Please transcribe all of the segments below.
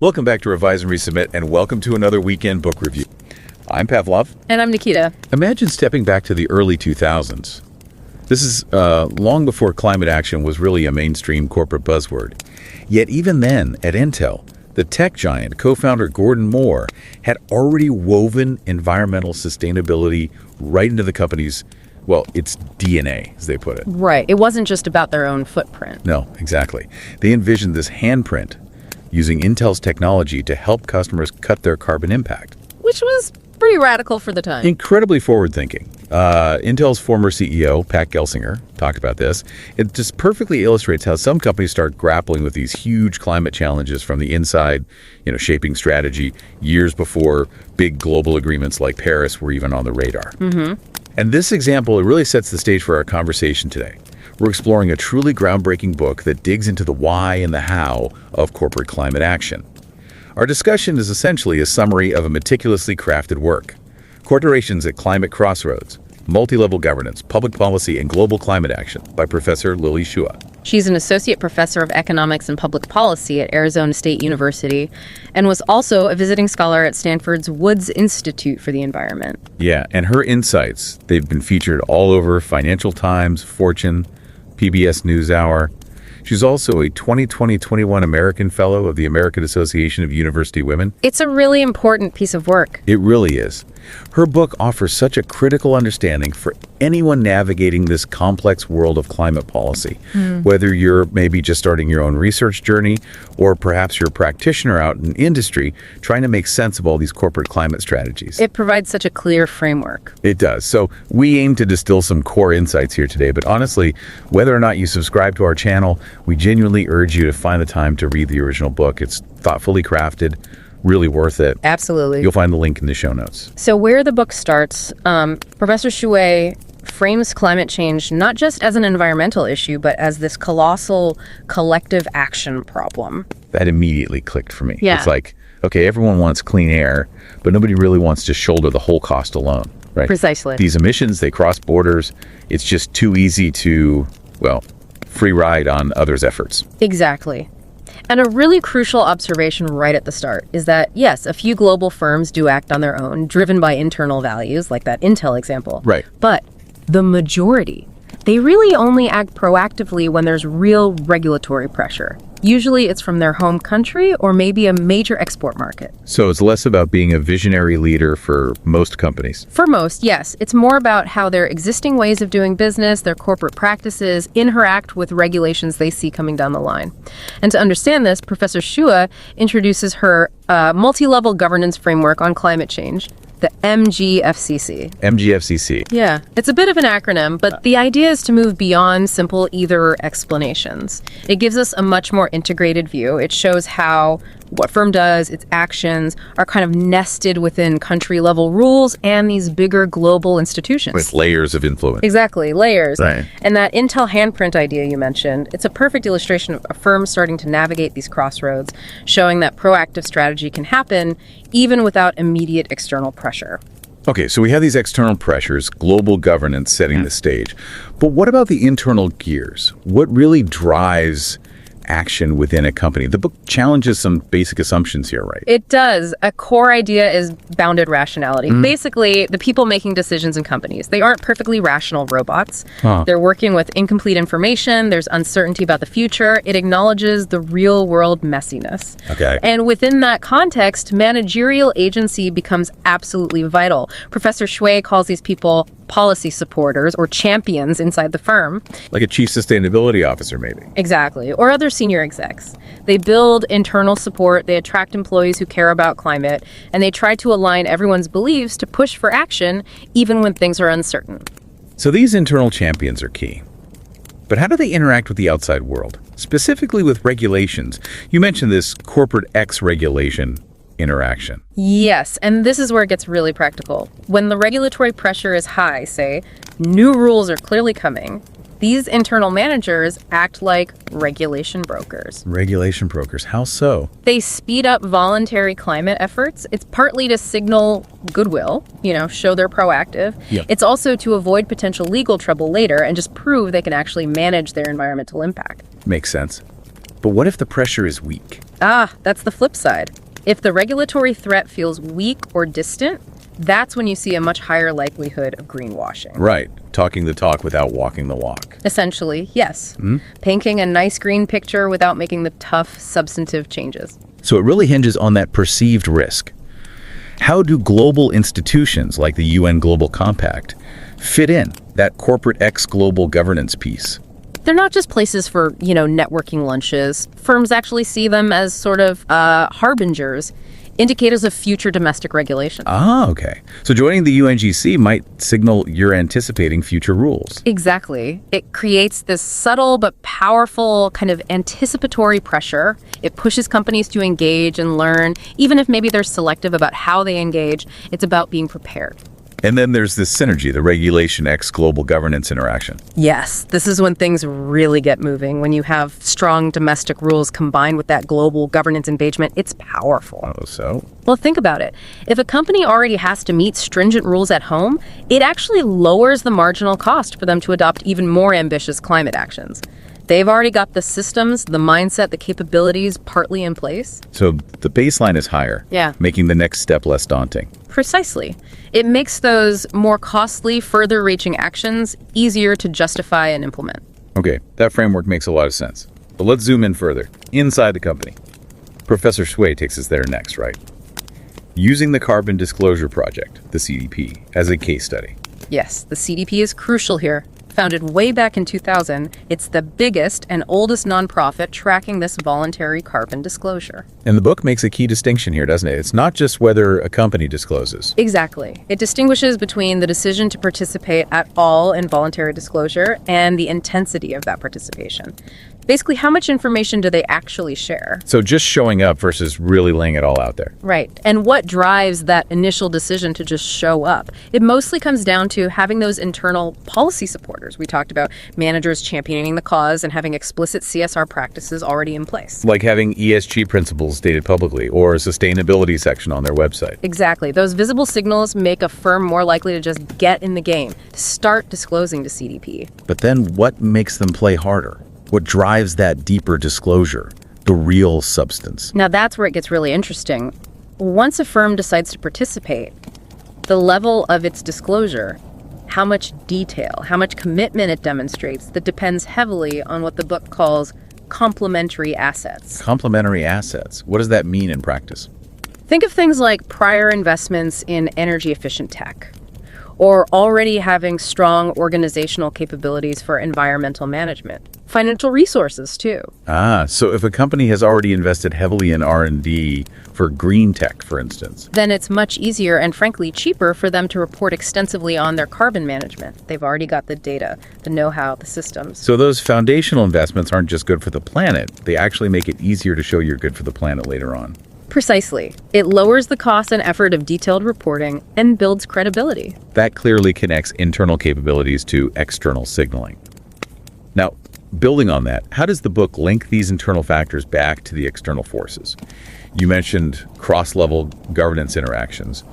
Welcome back to Revise and Resubmit, and welcome to another weekend book review. I'm Pavlov. And I'm Nikita. Imagine stepping back to the early 2000s. This is long before climate action was really a mainstream corporate buzzword. Yet even then, at Intel, the tech giant co-founder Gordon Moore had already woven environmental sustainability right into the company's, well, its DNA, as they put it. Right. It wasn't just about their own footprint. No, exactly. They envisioned this handprint using Intel's technology to help customers cut their carbon impact. Which was pretty radical for the time. Incredibly forward-thinking. Intel's former CEO, Pat Gelsinger, talked about this. It just perfectly illustrates how some companies start grappling with these huge climate challenges from the inside, shaping strategy years before big global agreements like Paris were even on the radar. And this example, it really sets the stage for our conversation today. We're exploring a truly groundbreaking book that digs into the why and the how of corporate climate action. Our discussion is essentially a summary of a meticulously crafted work. Corporations at Climate Crossroads, Multi-Level Governance, Public Policy, and Global Climate Action by Professor Lily Shua. She's an associate professor of economics and public policy at Arizona State University and was also a visiting scholar at Stanford's Woods Institute for the Environment. Yeah, and her insights, they've been featured all over Financial Times, Fortune, PBS NewsHour. She's also a 2020-21 American Fellow of the American Association of University Women. It's a really important piece of work. It really is. Her book offers such a critical understanding for anyone navigating this complex world of climate policy, whether you're maybe just starting your own research journey or perhaps you're a practitioner out in industry trying to make sense of all these corporate climate strategies. It provides such a clear framework. It does. So we aim to distill some core insights here today, but honestly, whether or not you subscribe to our channel, we genuinely urge you to find the time to read the original book. It's thoughtfully crafted, really worth it. Absolutely. You'll find the link in the show notes. So where the book starts, Professor Shua frames climate change not just as an environmental issue, but as this colossal collective action problem. That immediately clicked for me. Yeah. It's like, okay, everyone wants clean air, but nobody really wants to shoulder the whole cost alone, right? Precisely. These emissions, they cross borders. It's just too easy to, free ride on others' efforts. Exactly. And a really crucial observation right at the start is that, yes, a few global firms do act on their own, driven by internal values, like that Intel example. Right. But the majority, they really only act proactively when there's real regulatory pressure. Usually it's from their home country or maybe a major export market. So it's less about being a visionary leader for most companies. For most, yes. It's more about how their existing ways of doing business, their corporate practices, interact with regulations they see coming down the line. And to understand this, Professor Shua introduces her multi-level governance framework on climate change, the MGFCC. MGFCC. Yeah, it's a bit of an acronym, but the idea is to move beyond simple either explanations. It gives us a much more integrated view. It shows how what firm does, its actions, are kind of nested within country-level rules and these bigger global institutions. With layers of influence. Exactly, layers. Right. And that Intel handprint idea you mentioned, it's a perfect illustration of a firm starting to navigate these crossroads, showing that proactive strategy can happen even without immediate external pressure. Okay, so we have these external pressures, global governance setting the stage. But what about the internal gears? What really drives action within a company? The book challenges some basic assumptions here, right? It does. A core idea is bounded rationality. Basically, the people making decisions in companies, they aren't perfectly rational robots. They're working with incomplete information. There's uncertainty about the future. It acknowledges the real world messiness. Okay. And within that context, managerial agency becomes absolutely vital. Professor Shua calls these people policy supporters or champions inside the firm. Like a chief sustainability officer, maybe. Exactly. Or other senior execs. They build internal support, they attract employees who care about climate, and they try to align everyone's beliefs to push for action even when things are uncertain. So these internal champions are key. But how do they interact with the outside world, specifically with regulations? You mentioned this corporate X regulation interaction. Yes, and this is where it gets really practical. When the regulatory pressure is high, say, new rules are clearly coming, these internal managers act like regulation brokers. Regulation brokers, how so? They speed up voluntary climate efforts. It's partly to signal goodwill, show they're proactive. Yep. It's also to avoid potential legal trouble later and just prove they can actually manage their environmental impact. Makes sense. But what if the pressure is weak? That's the flip side. If the regulatory threat feels weak or distant, that's when you see a much higher likelihood of greenwashing. Right. Talking the talk without walking the walk. Essentially, yes. Painting a nice green picture without making the tough, substantive changes. So it really hinges on that perceived risk. How do global institutions like the UN Global Compact fit in that corporate global governance piece? They're not just places for, networking lunches. Firms actually see them as sort of harbingers, indicators of future domestic regulation. Okay. So joining the UNGC might signal you're anticipating future rules. Exactly. It creates this subtle but powerful kind of anticipatory pressure. It pushes companies to engage and learn. Even if maybe they're selective about how they engage, it's about being prepared. And then there's this synergy, the regulation global governance interaction. Yes, this is when things really get moving. When you have strong domestic rules combined with that global governance engagement, it's powerful. Oh, so? Well, think about it. If a company already has to meet stringent rules at home, it actually lowers the marginal cost for them to adopt even more ambitious climate actions. They've already got the systems, the mindset, the capabilities partly in place. So the baseline is higher, making the next step less daunting. Precisely. It makes those more costly, further-reaching actions easier to justify and implement. Okay, that framework makes a lot of sense. But let's zoom in further, inside the company. Professor Xue takes us there next, right? Using the Carbon Disclosure Project, the CDP, as a case study. Yes, the CDP is crucial here. Founded way back in 2000, it's the biggest and oldest nonprofit tracking this voluntary carbon disclosure. And the book makes a key distinction here, doesn't it? It's not just whether a company discloses. Exactly. It distinguishes between the decision to participate at all in voluntary disclosure and the intensity of that participation. Basically, how much information do they actually share? So just showing up versus really laying it all out there. Right. And what drives that initial decision to just show up? It mostly comes down to having those internal policy supporters. We talked about managers championing the cause and having explicit CSR practices already in place. Like having ESG principles stated publicly or a sustainability section on their website. Exactly. Those visible signals make a firm more likely to just get in the game, start disclosing to CDP. But then what makes them play harder? What drives that deeper disclosure, the real substance? Now that's where it gets really interesting. Once a firm decides to participate, the level of its disclosure, how much detail, how much commitment it demonstrates, that depends heavily on what the book calls complementary assets. Complementary assets. What does that mean in practice? Think of things like prior investments in energy-efficient tech, or already having strong organizational capabilities for environmental management. Financial resources, too. So if a company has already invested heavily in R&D for green tech, for instance, then it's much easier and frankly cheaper for them to report extensively on their carbon management. They've already got the data, the know-how, the systems. So those foundational investments aren't just good for the planet. They actually make it easier to show you're good for the planet later on. Precisely. It lowers the cost and effort of detailed reporting and builds credibility. That clearly connects internal capabilities to external signaling. Now, building on that, how does the book link these internal factors back to the external forces? You mentioned cross-level governance interactions.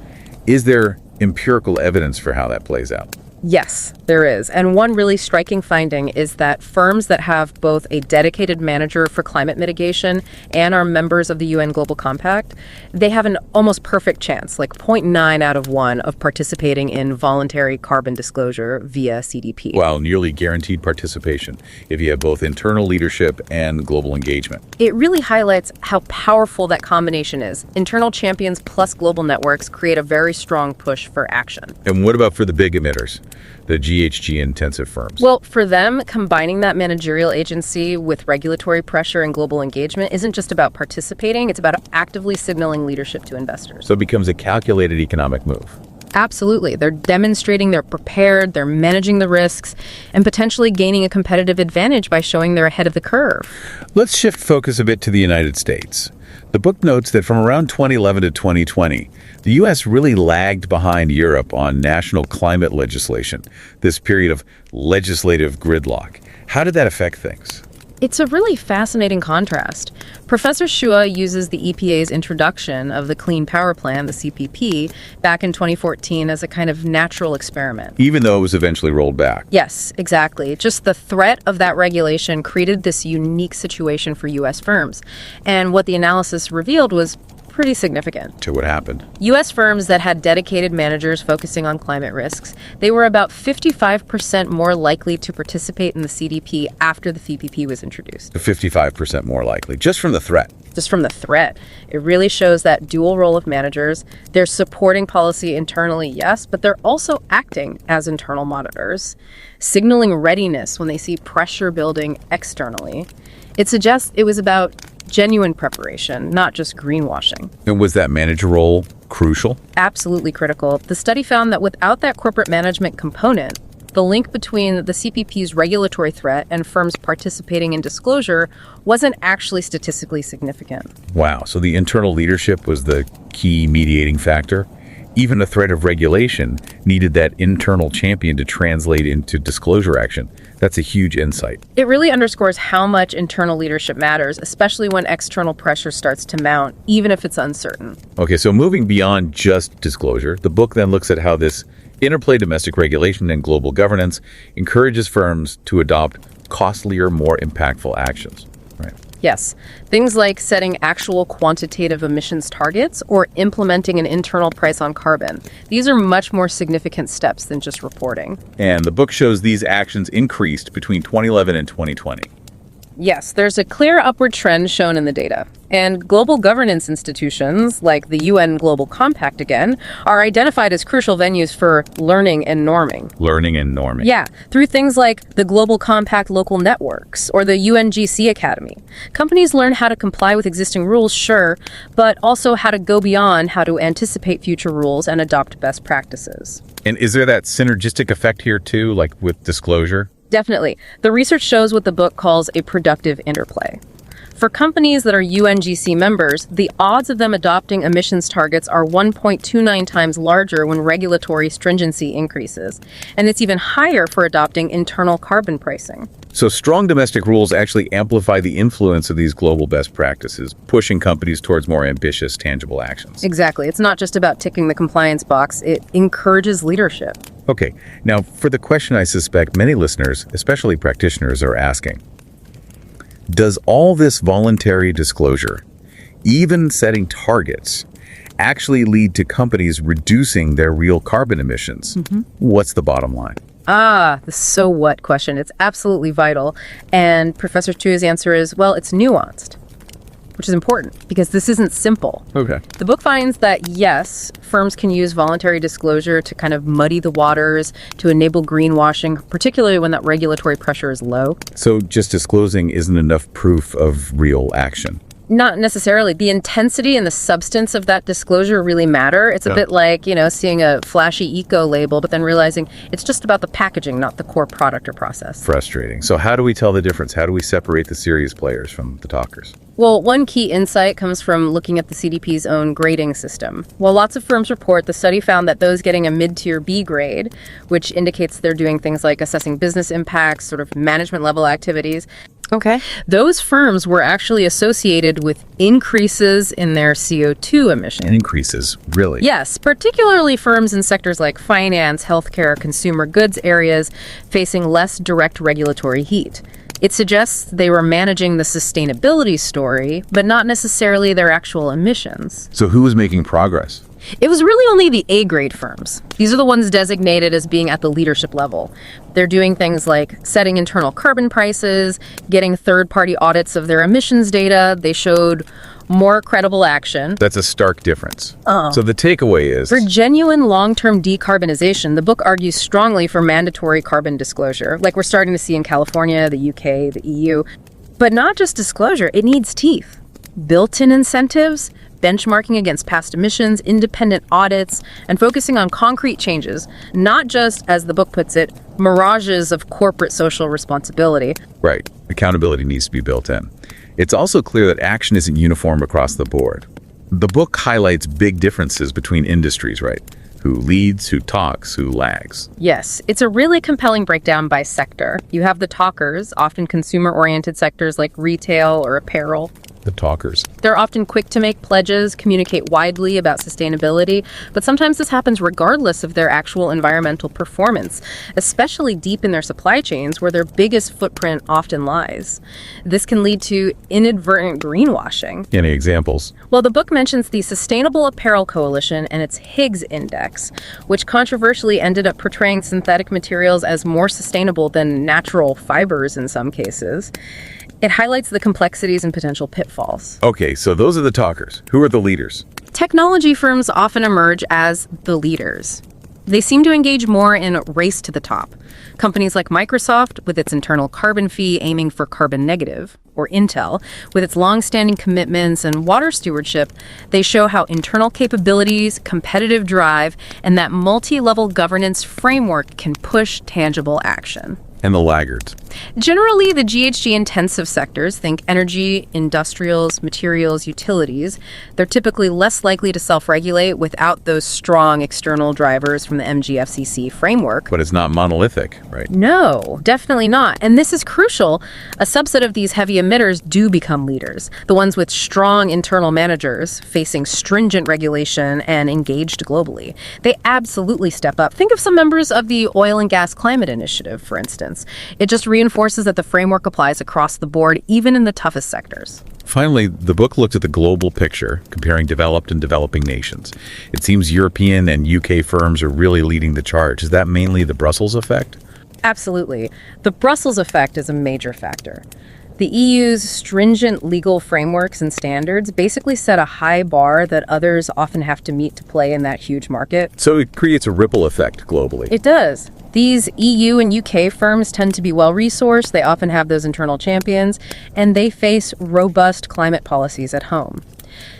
Is there empirical evidence for how that plays out? Yes, there is. And one really striking finding is that firms that have both a dedicated manager for climate mitigation and are members of the UN Global Compact, they have an almost perfect chance, like 0.9 out of 1, of participating in voluntary carbon disclosure via CDP. Wow, nearly guaranteed participation if you have both internal leadership and global engagement. It really highlights how powerful that combination is. Internal champions plus global networks create a very strong push for action. And what about for the big emitters? The GHG-intensive firms? Well, for them, combining that managerial agency with regulatory pressure and global engagement isn't just about participating, it's about actively signaling leadership to investors. So it becomes a calculated economic move. Absolutely. They're demonstrating they're prepared, they're managing the risks, and potentially gaining a competitive advantage by showing they're ahead of the curve. Let's shift focus a bit to the United States. The book notes that from around 2011 to 2020, the U.S. really lagged behind Europe on national climate legislation, this period of legislative gridlock. How did that affect things? It's a really fascinating contrast. Professor Shua uses the EPA's introduction of the Clean Power Plan, the CPP, back in 2014 as a kind of natural experiment. Even though it was eventually rolled back. Yes, exactly. Just the threat of that regulation created this unique situation for U.S. firms. And what the analysis revealed was pretty significant. To what happened? U.S. firms that had dedicated managers focusing on climate risks, they were about 55% more likely to participate in the CDP after the CPP was introduced. 55% more likely, just from the threat. Just from the threat. It really shows that dual role of managers. They're supporting policy internally, yes, but they're also acting as internal monitors, signaling readiness when they see pressure building externally. It suggests it was about genuine preparation, not just greenwashing. And was that manager role crucial? Absolutely critical. The study found that without that corporate management component, the link between the CPP's regulatory threat and firms participating in disclosure wasn't actually statistically significant. Wow, so the internal leadership was the key mediating factor? Even a threat of regulation needed that internal champion to translate into disclosure action. That's a huge insight. It really underscores how much internal leadership matters, especially when external pressure starts to mount, even if it's uncertain. Okay, so moving beyond just disclosure, the book then looks at how this interplay domestic regulation and global governance encourages firms to adopt costlier, more impactful actions. Right. Yes, things like setting actual quantitative emissions targets or implementing an internal price on carbon. These are much more significant steps than just reporting. And the book shows these actions increased between 2011 and 2020. Yes, there's a clear upward trend shown in the data. And global governance institutions, like the UN Global Compact again, are identified as crucial venues for learning and norming. Learning and norming. Yeah, through things like the Global Compact local networks or the UNGC Academy. Companies learn how to comply with existing rules, sure, but also how to go beyond, how to anticipate future rules and adopt best practices. And is there that synergistic effect here too, like with disclosure? Definitely. The research shows what the book calls a productive interplay. For companies that are UNGC members, the odds of them adopting emissions targets are 1.29 times larger when regulatory stringency increases. And it's even higher for adopting internal carbon pricing. So strong domestic rules actually amplify the influence of these global best practices, pushing companies towards more ambitious, tangible actions. Exactly. It's not just about ticking the compliance box. It encourages leadership. Okay, now for the question I suspect many listeners, especially practitioners, are asking. Does all this voluntary disclosure, even setting targets, actually lead to companies reducing their real carbon emissions? What's the bottom line? The so what question. It's absolutely vital. And Professor Chua's answer is, well, it's nuanced, which is important because this isn't simple. Okay. The book finds that, yes, firms can use voluntary disclosure to kind of muddy the waters, to enable greenwashing, particularly when that regulatory pressure is low. So just disclosing isn't enough proof of real action? Not necessarily. The intensity and the substance of that disclosure really matter. It's a bit like, seeing a flashy eco label, but then realizing it's just about the packaging, not the core product or process. Frustrating. So how do we tell the difference? How do we separate the serious players from the talkers? Well, one key insight comes from looking at the CDP's own grading system. While lots of firms report, the study found that those getting a mid-tier B grade, which indicates they're doing things like assessing business impacts, sort of management level activities, those firms were actually associated with increases in their CO2 emissions. And increases, really? Yes, particularly firms in sectors like finance, healthcare, consumer goods areas facing less direct regulatory heat. It suggests they were managing the sustainability story, but not necessarily their actual emissions. So who was making progress? It was really only the A-grade firms. These are the ones designated as being at the leadership level. They're doing things like setting internal carbon prices, getting third-party audits of their emissions data. They showed more credible action. That's a stark difference. So the takeaway is... For genuine long-term decarbonization, the book argues strongly for mandatory carbon disclosure, like we're starting to see in California, the UK, the EU. But not just disclosure, it needs teeth. Built-in incentives, benchmarking against past emissions, independent audits, and focusing on concrete changes, not just, as the book puts it, mirages of corporate social responsibility. Right. Accountability needs to be built in. It's also clear that action isn't uniform across the board. The book highlights big differences between industries, right? Who leads, who talks, who lags? Yes, it's a really compelling breakdown by sector. You have the talkers, often consumer-oriented sectors like retail or apparel. The talkers. They're often quick to make pledges, communicate widely about sustainability, but sometimes this happens regardless of their actual environmental performance, especially deep in their supply chains where their biggest footprint often lies. This can lead to inadvertent greenwashing. Any examples? Well, the book mentions the Sustainable Apparel Coalition and its Higgs Index, which controversially ended up portraying synthetic materials as more sustainable than natural fibers in some cases. It highlights the complexities and potential pitfalls. Okay, so those are the talkers. Who are the leaders? Technology firms often emerge as the leaders. They seem to engage more in a race to the top. Companies like Microsoft, with its internal carbon fee aiming for carbon negative, or Intel, with its long-standing commitments and water stewardship, they show how internal capabilities, competitive drive, and that multi-level governance framework can push tangible action. And the laggards. Generally, the GHG-intensive sectors, think energy, industrials, materials, utilities, they're typically less likely to self-regulate without those strong external drivers from the MGFCC framework. But it's not monolithic, right? No, definitely not. And this is crucial. A subset of these heavy emitters do become leaders, the ones with strong internal managers facing stringent regulation and engaged globally. They absolutely step up. Think of some members of the Oil and Gas Climate Initiative, for instance. It just reinforces that the framework applies across the board, even in the toughest sectors. Finally, the book looked at the global picture, comparing developed and developing nations. It seems European and UK firms are really leading the charge. Is that mainly the Brussels effect? Absolutely. The Brussels effect is a major factor. The EU's stringent legal frameworks and standards basically set a high bar that others often have to meet to play in that huge market. So it creates a ripple effect globally. It does. These EU and UK firms tend to be well-resourced, they often have those internal champions, and they face robust climate policies at home.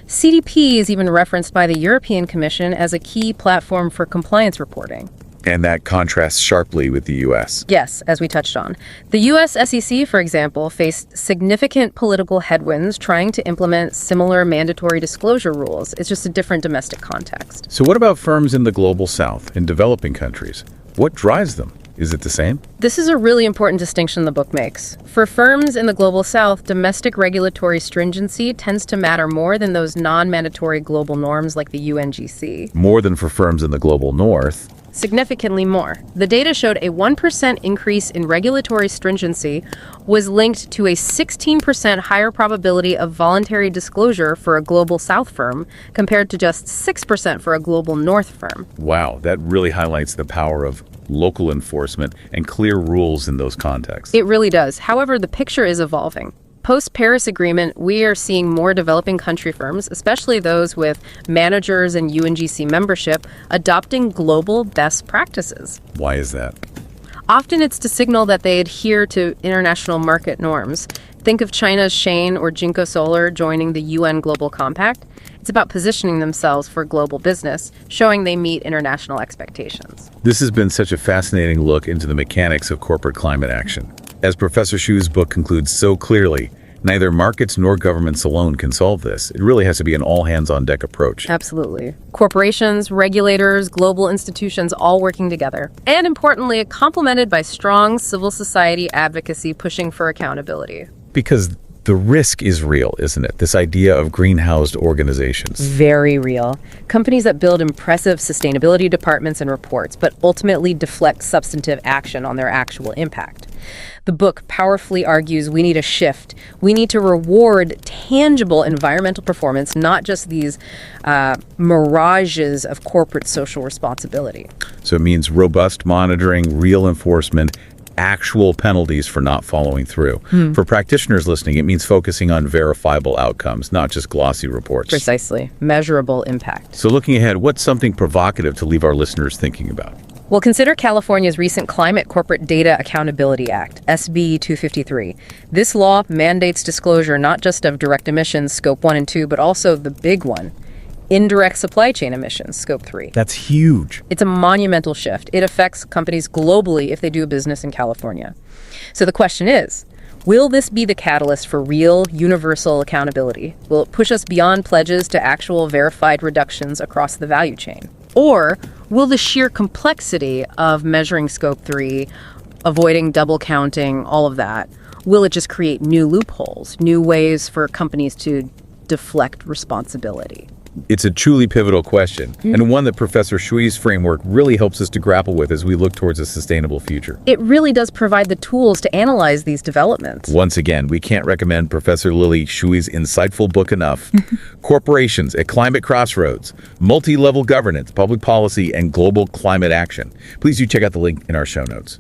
CDP is even referenced by the European Commission as a key platform for compliance reporting. And that contrasts sharply with the U.S. Yes, as we touched on. The U.S. SEC, for example, faced significant political headwinds trying to implement similar mandatory disclosure rules. It's just a different domestic context. So what about firms in the global south, in developing countries? What drives them? Is it the same? This is a really important distinction the book makes. For firms in the global south, domestic regulatory stringency tends to matter more than those non-mandatory global norms like the UNGC. More than for firms in the global north. Significantly more. The data showed a 1% increase in regulatory stringency was linked to a 16% higher probability of voluntary disclosure for a global south firm compared to just 6% for a global north firm. Wow, that really highlights the power of local enforcement and clear rules in those contexts. It really does. However, the picture is evolving. Post-Paris Agreement, we are seeing more developing country firms, especially those with managers and UNGC membership, adopting global best practices. Why is that? Often it's to signal that they adhere to international market norms. Think of China's Shane or Jinko Solar joining the UN Global Compact. It's about positioning themselves for global business, showing they meet international expectations. This has been such a fascinating look into the mechanics of corporate climate action. As Professor Xu's book concludes so clearly, neither markets nor governments alone can solve this. It really has to be an all-hands-on-deck approach. Absolutely. Corporations, regulators, global institutions all working together. And importantly, complemented by strong civil society advocacy pushing for accountability. Because the risk is real, isn't it? This idea of greenhoused organizations. Very real. Companies that build impressive sustainability departments and reports, but ultimately deflect substantive action on their actual impact. The book powerfully argues we need a shift. We need to reward tangible environmental performance, not just these mirages of corporate social responsibility. So it means robust monitoring, real enforcement, actual penalties for not following through. For practitioners listening, it means focusing on verifiable outcomes, not just glossy reports. Precisely. Measurable impact. So looking ahead, what's something provocative to leave our listeners thinking about? Well, consider California's recent Climate Corporate Data Accountability Act, SB 253. This law mandates disclosure not just of direct emissions, Scope 1 and 2, but also the big one, indirect supply chain emissions, Scope 3. That's huge. It's a monumental shift. It affects companies globally if they do business in California. So the question is, will this be the catalyst for real, universal accountability? Will it push us beyond pledges to actual verified reductions across the value chain? Or will the sheer complexity of measuring Scope 3, avoiding double counting, all of that, will it just create new loopholes, new ways for companies to deflect responsibility? It's a truly pivotal question, and one that Professor Shui's framework really helps us to grapple with as we look towards a sustainable future. It really does provide the tools to analyze these developments. Once again, we can't recommend Professor Lily Shui's insightful book enough. Corporations at Climate Crossroads, Multi-Level Governance, Public Policy, and Global Climate Action. Please do check out the link in our show notes.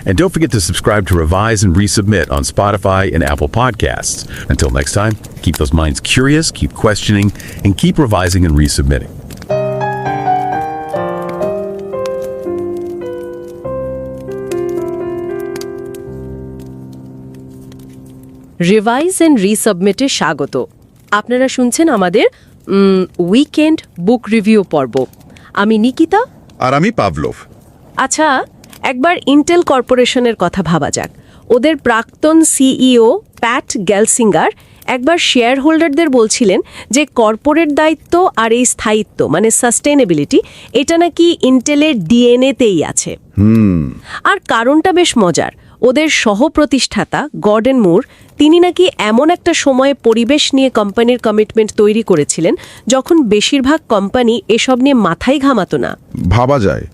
And don't forget to subscribe to Revise and Resubmit on Spotify and Apple Podcasts. Until next time, keep those minds curious, keep questioning, and keep revising and resubmitting. Revise and রিসাবমিটে স্বাগত। আপনারা শুনছেন আমাদের weekend বুক review পর্ব। আমি নিকিতা। আর আমি Pavlov. আচ্ছা, একবার ইন্টেল কর্পোরেশনের কথা ভাবা যাক। ওদের প্রাক্তন সিইও প্যাট গেলসিঙ্গার একবার শেয়ার হোল্ডারদের বলছিলেন যে কর্পোরেট দায়িত্ব আর এই স্থায়িত্ব মানে সাস্টেনেবিলিটি এটা নাকি ইন্টেলের ডিএনএতেই আছে। আর কারণটা বেশ মজার। ওদের সহ-প্রতিষ্ঠাতা গর্ডন মুর তিনি নাকি এমন একটা সময়ে পরিবেশ নিয়ে কোম্পানির কমিটমেন্ট তৈরি করেছিলেন যখন বেশিরভাগ কোম্পানি এসব নিয়ে মাথাই ঘামাতো না। ভাবা যায়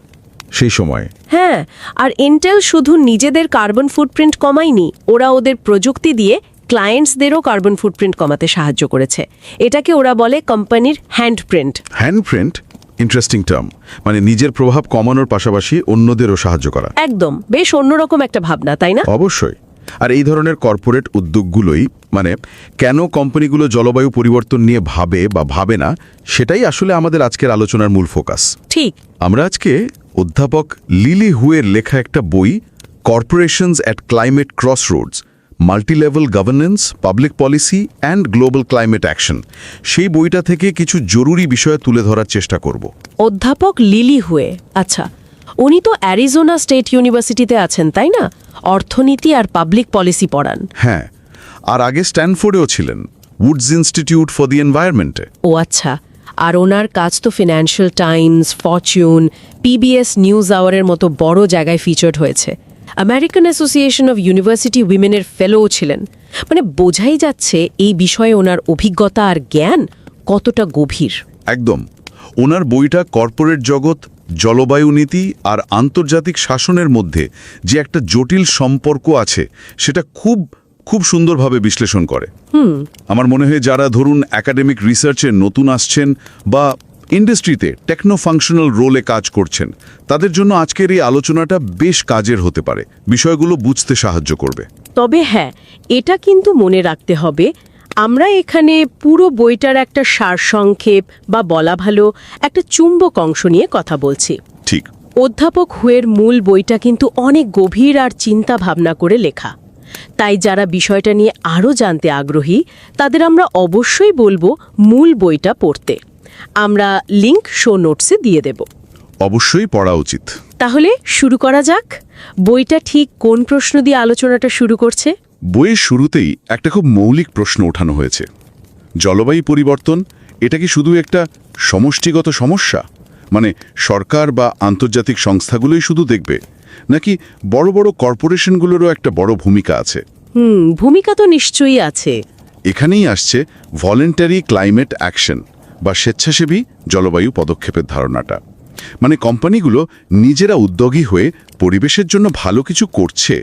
সেই সময়। হ্যাঁ, আর ইন্টেল শুধু নিজেদের কার্বন ফুটপ্রিন্ট কমায়নি, ওরা ওদের প্রযুক্তি দিয়ে ক্লায়েন্টসদেরও কার্বন ফুটপ্রিন্ট কমাতে সাহায্য করেছে। এটাকে ওরা বলে কোম্পানির হ্যান্ডপ্রিন্ট। হ্যান্ডপ্রিন্ট ইন্টারেস্টিং টার্ম, মানে নিজের প্রভাব কমানোর পাশাপাশি অন্যদেরও সাহায্য করা। একদম, বেশ অন্যরকম একটা ভাবনা, তাই না? অবশ্যই। আর এই ধরনের কর্পোরেট উদ্যোগগুলোই মানে কেন কোম্পানিগুলো জলবায়ু পরিবর্তন নিয়ে ভাবে বা ভাবে না, সেটাই আসলে আমাদের আজকের আলোচনার মূল ফোকাস। ঠিক। আমরা আজকে অধ্যাপক লিলি হুয়ের লেখা একটা বই corporations at climate Crossroads, multilevel governance, public policy and global climate action, সেই বইটা থেকে কিছু জরুরি বিষয় তুলে ধরার চেষ্টা করব। অধ্যাপক লিলি হুয়ে, আচ্ছা, উনি তো অ্যারিজোনা স্টেট ইউনিভার্সিটিতে আছেন, তাই না? অর্থনীতি আর পাবলিক পলিসি পড়ান। হ্যাঁ, আর আগে স্ট্যানফোর্ডেও ছিলেন, উডস ইনস্টিটিউট ফর দি এনভায়রনমেন্টে। ও আচ্ছা, আর ওনার কাজ তো Financial Times, Fortune, PBS News আওয়ারের মতো বড় জায়গায় ফিচার্ড হয়েছে। আমেরিকান অ্যাসোসিয়েশন অফ ইউনিভার্সিটি উইমেনের ফেলোও ছিলেন। মানে বোঝাই যাচ্ছে এই বিষয়ে ওনার অভিজ্ঞতা আর জ্ঞান কতটা গভীর। একদম। ওনার বইটা কর্পোরেট জগৎ, জলবায়ু নীতি আর আন্তর্জাতিক শাসনের মধ্যে যে একটা জটিল সম্পর্ক আছে সেটা খুব খুব সুন্দরভাবে বিশ্লেষণ করে। আমার মনে হয় যারা ধরুন একাডেমিক রিসার্চে নতুন আসছেন বা ইন্ডাস্ট্রিতে টেকনো ফাংশনাল রোলে কাজ করছেন, তাদের জন্য আজকের এই আলোচনাটা বেশ কাজের হতে পারে, বিষয়গুলো বুঝতে সাহায্য করবে। তবে হ্যাঁ, এটা কিন্তু মনে রাখতে হবে, আমরা এখানে পুরো বইটার একটা সারসংক্ষেপ বা বলা ভালো একটা চুম্বক অংশ নিয়ে কথা বলছি। ঠিক। অধ্যাপক হুয়ের মূল বইটা কিন্তু অনেক গভীর আর চিন্তা ভাবনা করে লেখা। তাই যারা বিষয়টা নিয়ে আরও জানতে আগ্রহী তাদের আমরা অবশ্যই বলবো মূল বইটা পড়তে। আমরা লিংক শো নোটসে দিয়ে দেব। অবশ্যই পড়া উচিত। তাহলে শুরু করা যাক। বইটা ঠিক কোন প্রশ্ন দিয়ে আলোচনাটা শুরু করছে? বইয়ের শুরুতেই একটা খুব মৌলিক প্রশ্ন ওঠানো হয়েছে। জলবায়ু পরিবর্তন এটা কি শুধু একটা সমষ্টিগত সমস্যা, মানে সরকার বা আন্তর্জাতিক সংস্থাগুলোই শুধু দেখবে, নাকি বড় বড় কর্পোরেশনগুলোরও একটা বড় ভূমিকা আছে? ভূমিকা তো নিশ্চয়ই আছে। এখানেই আসছে ভলেন্টারি ক্লাইমেট অ্যাকশন বা স্বেচ্ছাসেবী জলবায়ু পদক্ষেপের ধারণাটা। মানে কোম্পানিগুলো নিজেরা উদ্যোগী হয়ে পরিবেশের জন্য ভালো কিছু করছে,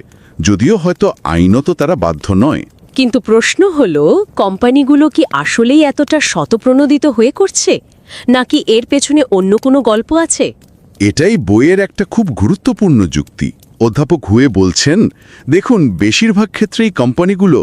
যদিও হয়তো আইনত তারা বাধ্য নয়। কিন্তু প্রশ্ন হলো, কোম্পানিগুলো কি আসলেই এতটা শতপ্রণোদিত হয়ে করছে, নাকি এর পেছনে অন্য কোনো গল্প আছে? এটাই বইয়ের একটা খুব গুরুত্বপূর্ণ যুক্তি। অধ্যাপক হুয়ে বলছেন, দেখুন, বেশিরভাগ ক্ষেত্রেই কোম্পানিগুলো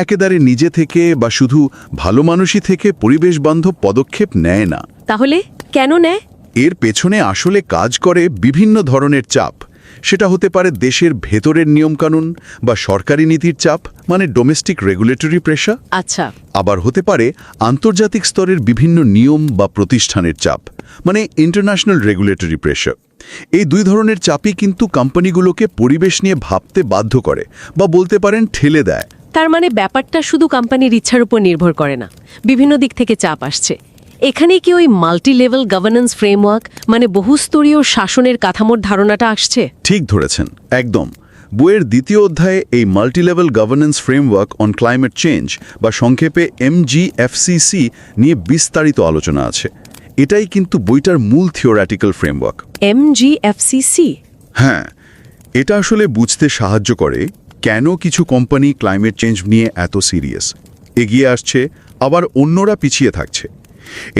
একেবারে নিজে থেকে বা শুধু ভালো মানুষই থেকে পরিবেশ বান্ধব পদক্ষেপ নেয় না। তাহলে কেন নেয়? এর পেছনে আসলে কাজ করে বিভিন্ন ধরনের চাপ। সেটা হতে পারে দেশের ভেতরের নিয়মকানুন বা সরকারি নীতির চাপ, মানে ডোমেস্টিক রেগুলেটরি প্রেশার। আচ্ছা। আবার হতে পারে আন্তর্জাতিক স্তরের বিভিন্ন নিয়ম বা প্রতিষ্ঠানের চাপ, মানে ইন্টারন্যাশনাল রেগুলেটরি প্রেশার। এই দুই ধরনের চাপই কিন্তু কোম্পানিগুলোকে পরিবেশ নিয়ে ভাবতে বাধ্য করে বা বলতে পারেন ঠেলে দেয়। তার মানে ব্যাপারটা শুধু কোম্পানির ইচ্ছার উপর নির্ভর করে না, বিভিন্ন দিক থেকে চাপ আসছে। এখানে কি ওই মাল্টি লেভেল গভর্নেন্স ফ্রেমওয়ার্ক মানে বহুস্তরীয় শাসনের কাঠামোর ধারণাটা আসছে? ঠিক ধরেছেন, একদম। বইয়ের দ্বিতীয় অধ্যায়ে এই multilevel governance framework on climate change বা সংক্ষেপে MGFCC নিয়ে বিস্তারিত আলোচনা আছে। এটাই কিন্তু বইটার মূল থিওরিটিক্যাল ফ্রেমওয়ার্ক। MGFCC? হ্যাঁ, এটা আসলে বুঝতে সাহায্য করে কেন কিছু কোম্পানি ক্লাইমেট চেঞ্জ নিয়ে এত সিরিয়াস, এগিয়ে আসছে, আবার অন্যরা পিছিয়ে থাকছে।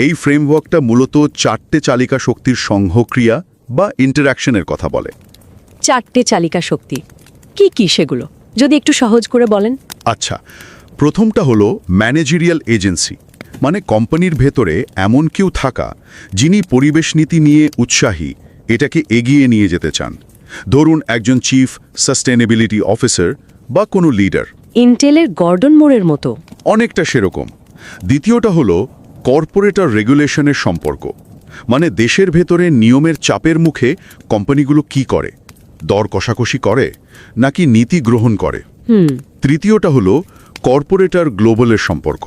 এই ফ্রেমওয়ার্কটা মূলত 4টে চালিকা শক্তির সংঘক্রিয়া বা ইন্টারঅ্যাকশনের কথা বলে। 4টে চালিকা শক্তি কি কি সেগুলো যদি একটু সহজ করে বলেন? আচ্ছা, প্রথমটা হলো ম্যানেজেরিয়াল এজেন্সি, মানে কোম্পানির ভেতরে এমন কেউ থাকা যিনি পরিবেশ নীতি নিয়ে উৎসাহী, এটাকে এগিয়ে নিয়ে যেতে চান। ধরুন একজন চিফ সাস্টেনেবিলিটি অফিসার বা কোনো লিডার। ইন্টেলের গর্ডন মোরের মতো? অনেকটা সেরকম। দ্বিতীয়টা হলো কর্পোরেটর রেগুলেশনের সম্পর্ক, মানে দেশের ভেতরে নিয়মের চাপের মুখে কোম্পানিগুলো কি করে, দর কষাকষি করে নাকি নীতি গ্রহণ করে। তৃতীয়টা হলো কর্পোরেটর গ্লোবালের সম্পর্ক,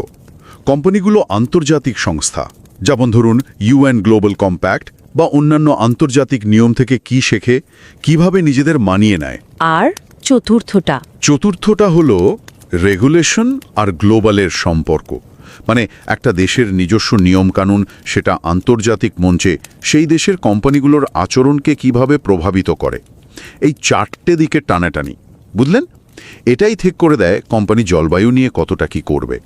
কোম্পানিগুলো আন্তর্জাতিক সংস্থা, যেমন ধরুন UN গ্লোবাল কম্প্যাক্ট বা অন্যান্য আন্তর্জাতিক নিয়ম থেকে কি শেখে, কিভাবে নিজেদের মানিয়ে নেয়। আর চতুর্থটা হলো রেগুলেশন আর গ্লোবালের সম্পর্ক, মানে একটা দেশের নিজস্ব নিয়মকানুন সেটা আন্তর্জাতিক মঞ্চে সেই দেশের কোম্পানিগুলোর আচরণকে কিভাবে প্রভাবিত করে। এই 4টে দিকে টানাটানি, বুঝলেন? এটাই ঠিক করে দেয় কোম্পানি জলবায়ু নিয়ে কতটা কি করবে।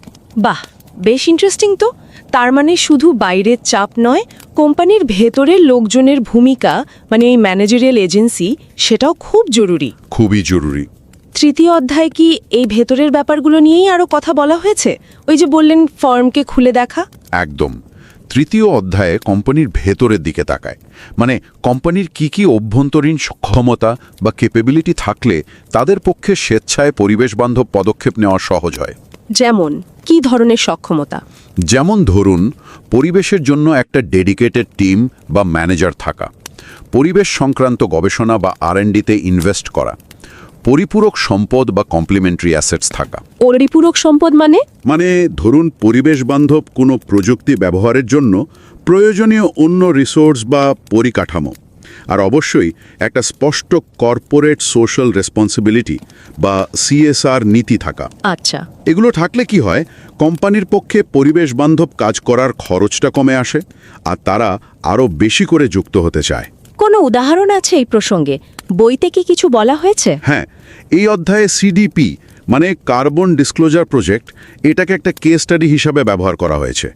বাহ, বেশ ইন্টারেস্টিং তো। তার মানে শুধু বাইরের চাপ নয়, কোম্পানির ভেতরের লোকজনের ভূমিকা, মানে এই ম্যানেজারিয়াল এজেন্সি, সেটাও খুব জরুরি। খুবই জরুরি। তৃতীয় অধ্যায় কি এই ভেতরের ব্যাপারগুলো নিয়েই আরও কথা বলা হয়েছে? ওই যে বললেন ফর্মকে খুলে দেখা। একদম। তৃতীয় অধ্যায়ে কোম্পানির ভেতরের দিকে তাকায়, মানে কোম্পানির কি অভ্যন্তরীণ সক্ষমতা বা ক্যাপাবিলিটি থাকলে তাদের পক্ষে স্বেচ্ছায় পরিবেশবান্ধব পদক্ষেপ নেওয়া সহজ হয়। যেমন কি ধরনের সক্ষমতা? যেমন ধরুন পরিবেশের জন্য একটা ডেডিকেটেড টিম বা ম্যানেজার থাকা, পরিবেশ সংক্রান্ত গবেষণা বা R&Dতে ইনভেস্ট করা, পরিপূরক সম্পদ বা কমপ্লিমেন্টারি অ্যাসেটস থাকা। পরিপূরক সম্পদ মানে ধরুন পরিবেশ বান্ধব কোনো প্রযুক্তি ব্যবহারের জন্য প্রয়োজনীয় অন্য রিসোর্স বা পরিকাঠামো, আর অবশ্যই একটা স্পষ্ট কর্পোরেট সোশ্যাল রেসপন্সিবিলিটি বা CSR নীতি থাকা। আচ্ছা, এগুলো থাকলে কি হয়, কোম্পানির পক্ষে পরিবেশ বান্ধব কাজ করার খরচটা কমে আসে আর তারা আরও বেশি করে যুক্ত হতে চায়। কোনো উদাহরণ আছে এই প্রসঙ্গে? বইতে কি কিছু বলা হয়েছে? হ্যাঁ, এই অধ্যায়ে CDP মানে কার্বন ডিসক্লোজার প্রজেক্ট, এটাকে একটা কেস স্টাডি হিসাবে ব্যবহার করা হয়েছে।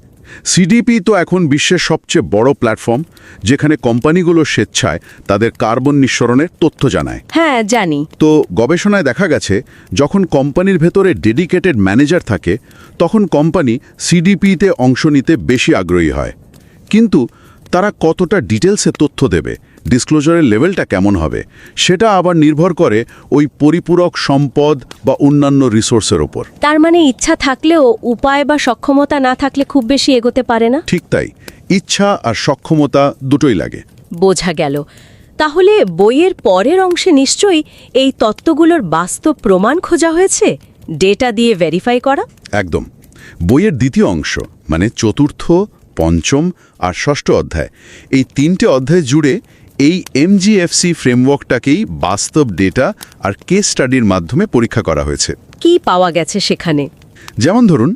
CDP তো এখন বিশ্বের সবচেয়ে বড় প্ল্যাটফর্ম, যেখানে কোম্পানিগুলো স্বেচ্ছায় তাদের কার্বন নিঃসরণের তথ্য জানায়। হ্যাঁ, জানি। তো গবেষণায় দেখা গেছে যখন কোম্পানির ভেতরে ডেডিকেটেড ম্যানেজার থাকে তখন কোম্পানি CDPতে অংশ নিতে বেশি আগ্রহী হয়। কিন্তু তারা কতটা ডিটেলসে তথ্য দেবে, ডিসক্লোজারের লেভেলটা কেমন হবে, সেটা আবার নির্ভর করে ওই পরিপূরক সম্পদ বা অন্যান্য রিসোর্সের ওপর। তার মানে ইচ্ছা থাকলেও উপায় বা সক্ষমতা না থাকলে খুব বেশি এগোতে পারে না। ঠিক তাই, ইচ্ছা আর সক্ষমতা দুটোই লাগে। বোঝা গেল। তাহলে বইয়ের পরের অংশে নিশ্চয়ই এই তত্ত্বগুলোর বাস্তব প্রমাণ খোঁজা হয়েছে, ডেটা দিয়ে ভেরিফাই করা। একদম। বইয়ের দ্বিতীয় অংশ মানে চতুর্থ, পঞ্চম আর ষষ্ঠ অধ্যায়, এই 3টে অধ্যায় জুড়ে এই MGFC ফ্রেমওয়ার্কটাকেই বাস্তব ডেটা আর কেস স্টাডির মাধ্যমে পরীক্ষা করা হয়েছে। কি পাওয়া গেছে সেখানে? যেমন ধরুন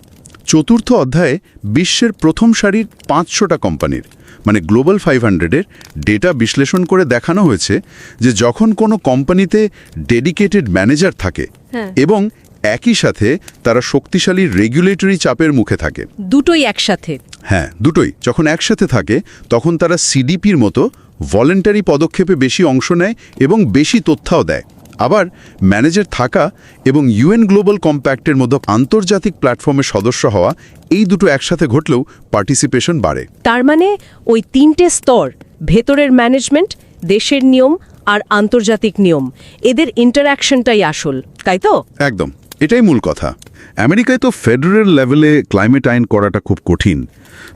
চতুর্থ অধ্যায়ে বিশ্বের প্রথম সারির 500টা কোম্পানির মানে গ্লোবাল 500-এর ডেটা বিশ্লেষণ করে দেখানো হয়েছে যে যখন কোনো কোম্পানিতে ডেডিকেটেড ম্যানেজার থাকে এবং একই সাথে তারা শক্তিশালী রেগুলেটরি চাপের মুখে থাকে। দুটোই একসাথে? হ্যাঁ, দুটোই যখন একসাথে থাকে তখন তারা CDPর মতো ভলেন্টারি পদক্ষেপে বেশি অংশ নেয় এবং বেশি তথ্যও দেয়। আবার ম্যানেজার থাকা এবং UN গ্লোবাল কম্প্যাক্টের মতো আন্তর্জাতিক প্ল্যাটফর্মের সদস্য হওয়া, এই দুটো একসাথে ঘটলেও পার্টিসিপেশন বাড়ে। তার মানে ওই 3টে স্তর, ভেতরের ম্যানেজমেন্ট, দেশের নিয়ম আর আন্তর্জাতিক নিয়ম, এদের ইন্টারঅ্যাকশনটাই আসল, তাই তো? একদম, এটাই মূল কথা। আমেরিকায় তো ফেডারেল লেভেলে ক্লাইমেট আইন করাটা খুব কঠিন।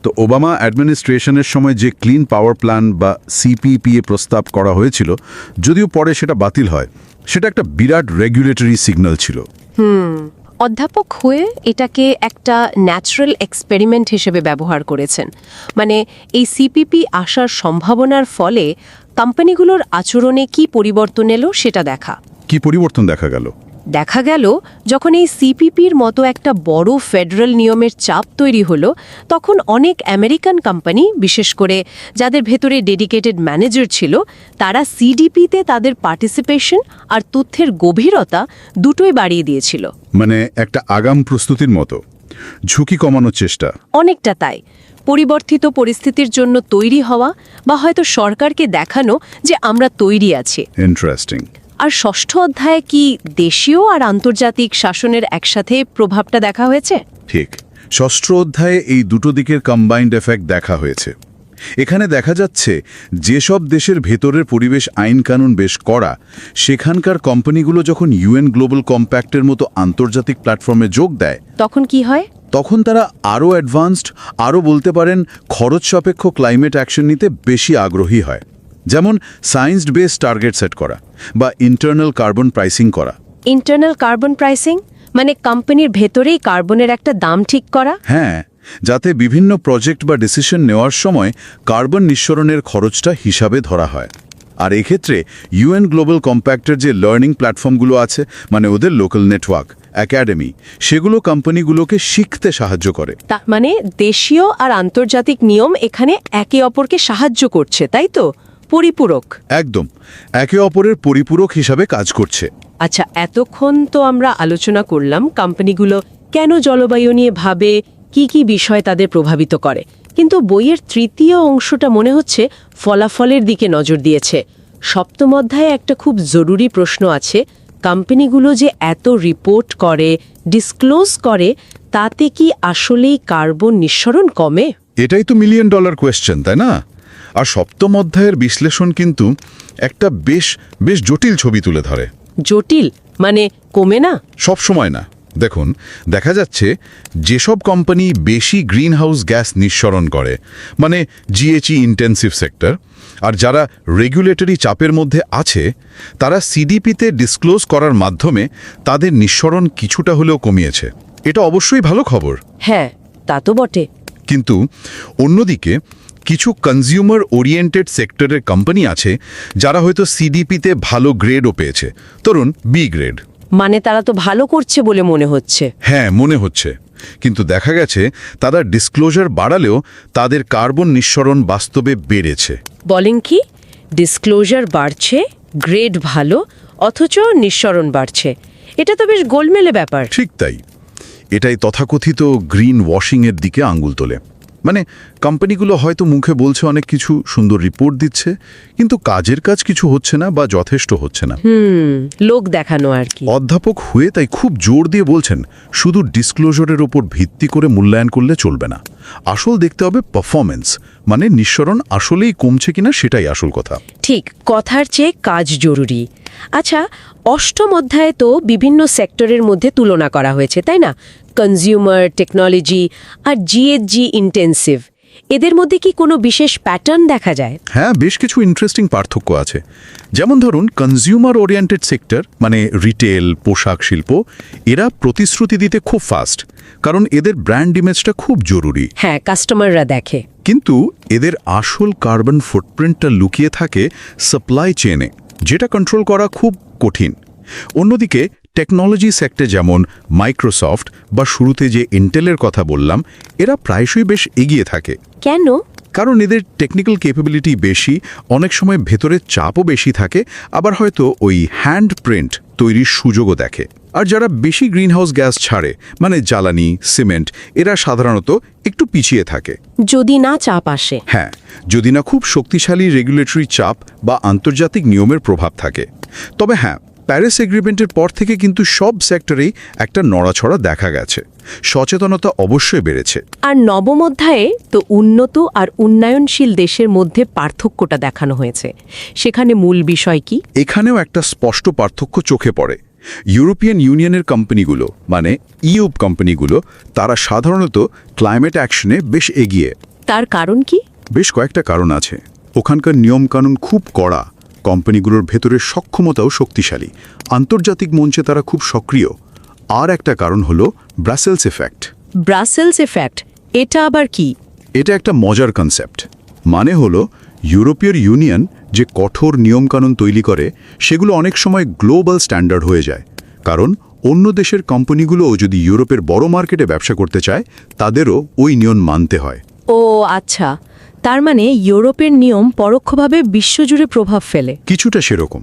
তো ওবামা অ্যাডমিনিস্ট্রেশনের সময় যে ক্লিন পাওয়ার প্ল্যান বা CPPA প্রস্তাব করা হয়েছিল, যদিও পরে সেটা বাতিল হয়, সেটা একটা বিরাট রেগুলেটরি সিগন্যাল ছিল। অধ্যাপক হয়ে এটাকে একটা ন্যাচারাল এক্সপেরিমেন্ট হিসেবে ব্যবহার করেছেন। মানে এই সিপিপি আসার সম্ভাবনার ফলে কোম্পানিগুলোর আচরণে কি পরিবর্তন এলো সেটা দেখা। কি পরিবর্তন দেখা গেল? দেখা গেল যখন এই সিপিপির মতো একটা বড় ফেডারেল নিয়মের চাপ তৈরি হলো, তখন অনেক আমেরিকান কোম্পানি, বিশেষ করে যাদের ভেতরে ডেডিকেটেড ম্যানেজার ছিল, তারা সিডিপিতে তাদের পার্টিসিপেশন আর তথ্যের গভীরতা দুটোই বাড়িয়ে দিয়েছিল। মানে একটা আগাম প্রস্তুতির মতো, ঝুঁকি কমানোর চেষ্টা। অনেকটা তাই। পরিবর্তিত পরিস্থিতির জন্য তৈরি হওয়া, বা হয়তো সরকারকে দেখানো যে আমরা তৈরি আছি। ইন্টারেস্টিং। আর ষষ্ঠ অধ্যায়ে কি দেশীয় আর আন্তর্জাতিক শাসনের একসাথে প্রভাবটা দেখা হয়েছে? ঠিক, ষষ্ঠ অধ্যায়ে এই দুটো দিকের কম্বাইন্ড এফেক্ট দেখা হয়েছে। এখানে দেখা যাচ্ছে যেসব দেশের ভেতরের পরিবেশ আইন কানুন বেশ কড়া, সেখানকার কোম্পানিগুলো যখন ইউএন গ্লোবাল কম্প্যাক্টের মতো আন্তর্জাতিক প্ল্যাটফর্মে যোগ দেয়, তখন কি হয়? তখন তারা আরও অ্যাডভান্সড, আরও বলতে পারেন খরচ সাপেক্ষ ক্লাইমেট অ্যাকশন নিতে বেশি আগ্রহী হয়। যেমন সায়েন্স বেসড টার্গেট সেট করা বা ইন্টারনাল কার্বন প্রাইসিং করা। ইন্টারনাল কার্বন প্রাইসিং মানে কোম্পানির ভেতরেই কার্বনের একটা দাম ঠিক করা? হ্যাঁ, যাতে বিভিন্ন প্রজেক্ট বা ডিসিশন নেওয়ার সময় কার্বন নিঃসরণের খরচটা হিসাবে ধরা হয়। আর এক্ষেত্রে ইউএন গ্লোবাল কম্প্যাক্টের যে লার্নিং প্ল্যাটফর্মগুলো আছে, মানে ওদের লোকাল নেটওয়ার্ক, একাডেমি, সেগুলো কোম্পানিগুলোকে শিখতে সাহায্য করে। তার মানে দেশীয় আর আন্তর্জাতিক নিয়ম এখানে একে অপরকে সাহায্য করছে, তাই তো? পরিপূরক। একদম, একে অপরের পরিপূরক হিসাবে কাজ করছে। আচ্ছা, এতক্ষণ তো আমরা আলোচনা করলাম কোম্পানিগুলো কেন জলবায়ু নিয়ে ভাবে, কি কি বিষয় তাদের প্রভাবিত করে, কিন্তু বইয়ের তৃতীয় অংশটা মনে হচ্ছে ফলাফলের দিকে নজর দিয়েছে। সপ্তম অধ্যায়ে একটা খুব জরুরি প্রশ্ন আছে, কোম্পানিগুলো যে এত রিপোর্ট করে, ডিসক্লোজ করে, তাতে কি আসলেই কার্বন নিঃসরণ কমে? এটাই তো $1 মিলিয়ন কোয়েশ্চেন, তাই না? আর সপ্তম অধ্যায়ের বিশ্লেষণ কিন্তু একটা বেশ জটিল ছবি তুলে ধরে। জটিল মানে কমে না? সব সময় না। দেখুন, দেখা যাচ্ছে যেসব কোম্পানি বেশি গ্রিনহাউস গ্যাস নিঃসরণ করে, মানে জিএচই ইন্টেন্সিভ সেক্টর, আর যারা রেগুলেটরি চাপের মধ্যে আছে, তারা সিডিপিতে ডিসক্লোজ করার মাধ্যমে তাদের নিঃসরণ কিছুটা হলেও কমিয়েছে। এটা অবশ্যই ভালো খবর। হ্যাঁ, তা তো বটে। কিন্তু অন্যদিকে কিছু কনজিউমার ওরিয়েন্টেড সেক্টরের কোম্পানি আছে যারা হয়তো সিডিপিতে ভালো গ্রেডও পেয়েছে, ধরুন বি গ্রেড। মানে তারা তো ভালো করছে বলে মনে হচ্ছে। হ্যাঁ, মনে হচ্ছে, কিন্তু দেখা গেছে তারা ডিসক্লোজার বাড়ালেও তাদের কার্বন নিঃসরণ বাস্তবে বেড়েছে। বলেন কি? ডিসক্লোজার বাড়ছে, গ্রেড ভালো, অথচ নিঃসরণ বাড়ছে। এটা তো বেশ গোলমেলে ব্যাপার। ঠিক তাই। এটাই তথাকথিত গ্রিন ওয়াশিংয়ের দিকে আঙুল তোলে। মানে কোম্পানিগুলো হয়তো মুখে বলছে অনেক কিছু, সুন্দর রিপোর্ট দিচ্ছে, কিন্তু কাজের কাজ কিছু হচ্ছে না বা যথেষ্ট হচ্ছে না। লোক দেখানো আর কি। অধ্যাপক হয়ে তাই খুব জোর দিয়ে বলছেন, শুধু ডিসক্লোজারের ওপর ভিত্তি করে মূল্যায়ন করলে চলবে না। আসল দেখতে হবে পারফরমেন্স, মানে নিঃসরণ আসলেই কমছে কিনা, সেটাই আসল কথা। ঠিক, কথার চেয়ে কাজ জরুরি। আচ্ছা, অষ্টম অধ্যায়ে তো বিভিন্ন সেক্টরের মধ্যে তুলনা করা হয়েছে, তাই না? কনজিউমার, টেকনোলজি আর জিএইচজি ইন্টেন্সিভ, এদের মধ্যে কি কোনো বিশেষ প্যাটার্ন দেখা যায়? হ্যাঁ, বেশ কিছু ইন্টারেস্টিং পার্থক্য আছে। যেমন ধরুন কনজিউমার ওরিয়েন্টেড সেক্টর, মানে রিটেল, পোশাক শিল্প, এরা প্রতিশ্রুতি দিতে খুব ফাস্ট, কারণ এদের ব্র্যান্ড ইমেজটা খুব জরুরি। হ্যাঁ, কাস্টমাররা দেখে। কিন্তু এদের আসল কার্বন ফুটপ্রিন্টটা লুকিয়ে থাকে সাপ্লাই চেনে, যেটা কন্ট্রোল করা খুব কঠিন। অন্যদিকে টেকনোলজি সেক্টর, যেমন মাইক্রোসফট বা শুরুতে যে ইন্টেলের কথা বললাম, এরা প্রায়শই বেশ এগিয়ে থাকে। কেন? কারণ এদের টেকনিক্যাল ক্যাপাবিলিটি বেশি, অনেক সময় ভেতরের চাপও বেশি থাকে, আবার হয়তো ওই হ্যান্ড প্রিন্ট তৈরির সুযোগও দেখে। আর যারা বেশি গ্রিনহাউস গ্যাস ছাড়ে, মানে জ্বালানি, সিমেন্ট, এরা সাধারণত একটু পিছিয়ে থাকে। যদি না চাপ আসে। হ্যাঁ, যদি না খুব শক্তিশালী রেগুলেটরি চাপ বা আন্তর্জাতিক নিয়মের প্রভাব থাকে। তবে হ্যাঁ, প্যারিস এগ্রিমেন্টের পর থেকে কিন্তু সব সেক্টরেই একটা নড়াছড়া দেখা গেছে, সচেতনতা অবশ্যই বেড়েছে। আর নবম অধ্যায়ে তো উন্নত আর উন্নয়নশীল দেশের মধ্যে পার্থক্যটা দেখানো হয়েছে। সেখানে মূল বিষয় কি? এখানেও একটা স্পষ্ট পার্থক্য চোখে পড়ে। ইউরোপিয়ান ইউনিয়নের কোম্পানিগুলো, মানে ইউ কোম্পানিগুলো, তারা সাধারণত ক্লাইমেট অ্যাকশনে বেশ এগিয়ে। তার কারণ কি? বেশ কয়েকটা কারণ আছে। ওখানকার নিয়মকানুন খুব কড়া, কোম্পানিগুলোর ভেতরের সক্ষমতাও শক্তিশালী, আন্তর্জাতিক মঞ্চে তারা খুব সক্রিয়, আর একটা কারণ হলো ব্রাসেলস এফেক্ট। ব্রাসেলস এফেক্ট, এটা আবার কি? এটা একটা মজার কনসেপ্ট। মানে হলো ইউরোপীয় ইউনিয়ন যে কঠোর নিয়মকানুন তৈরি করে সেগুলো অনেক সময় গ্লোবাল স্ট্যান্ডার্ড হয়ে যায়, কারণ অন্য দেশের কোম্পানিগুলোও যদি ইউরোপের বড় মার্কেটে ব্যবসা করতে চায় তাদেরও ওই নিয়ম মানতে হয়। ও আচ্ছা, তার মানে ইউরোপের নিয়ম পরোক্ষভাবে বিশ্বজুড়ে প্রভাব ফেলে। কিছুটা সেরকম।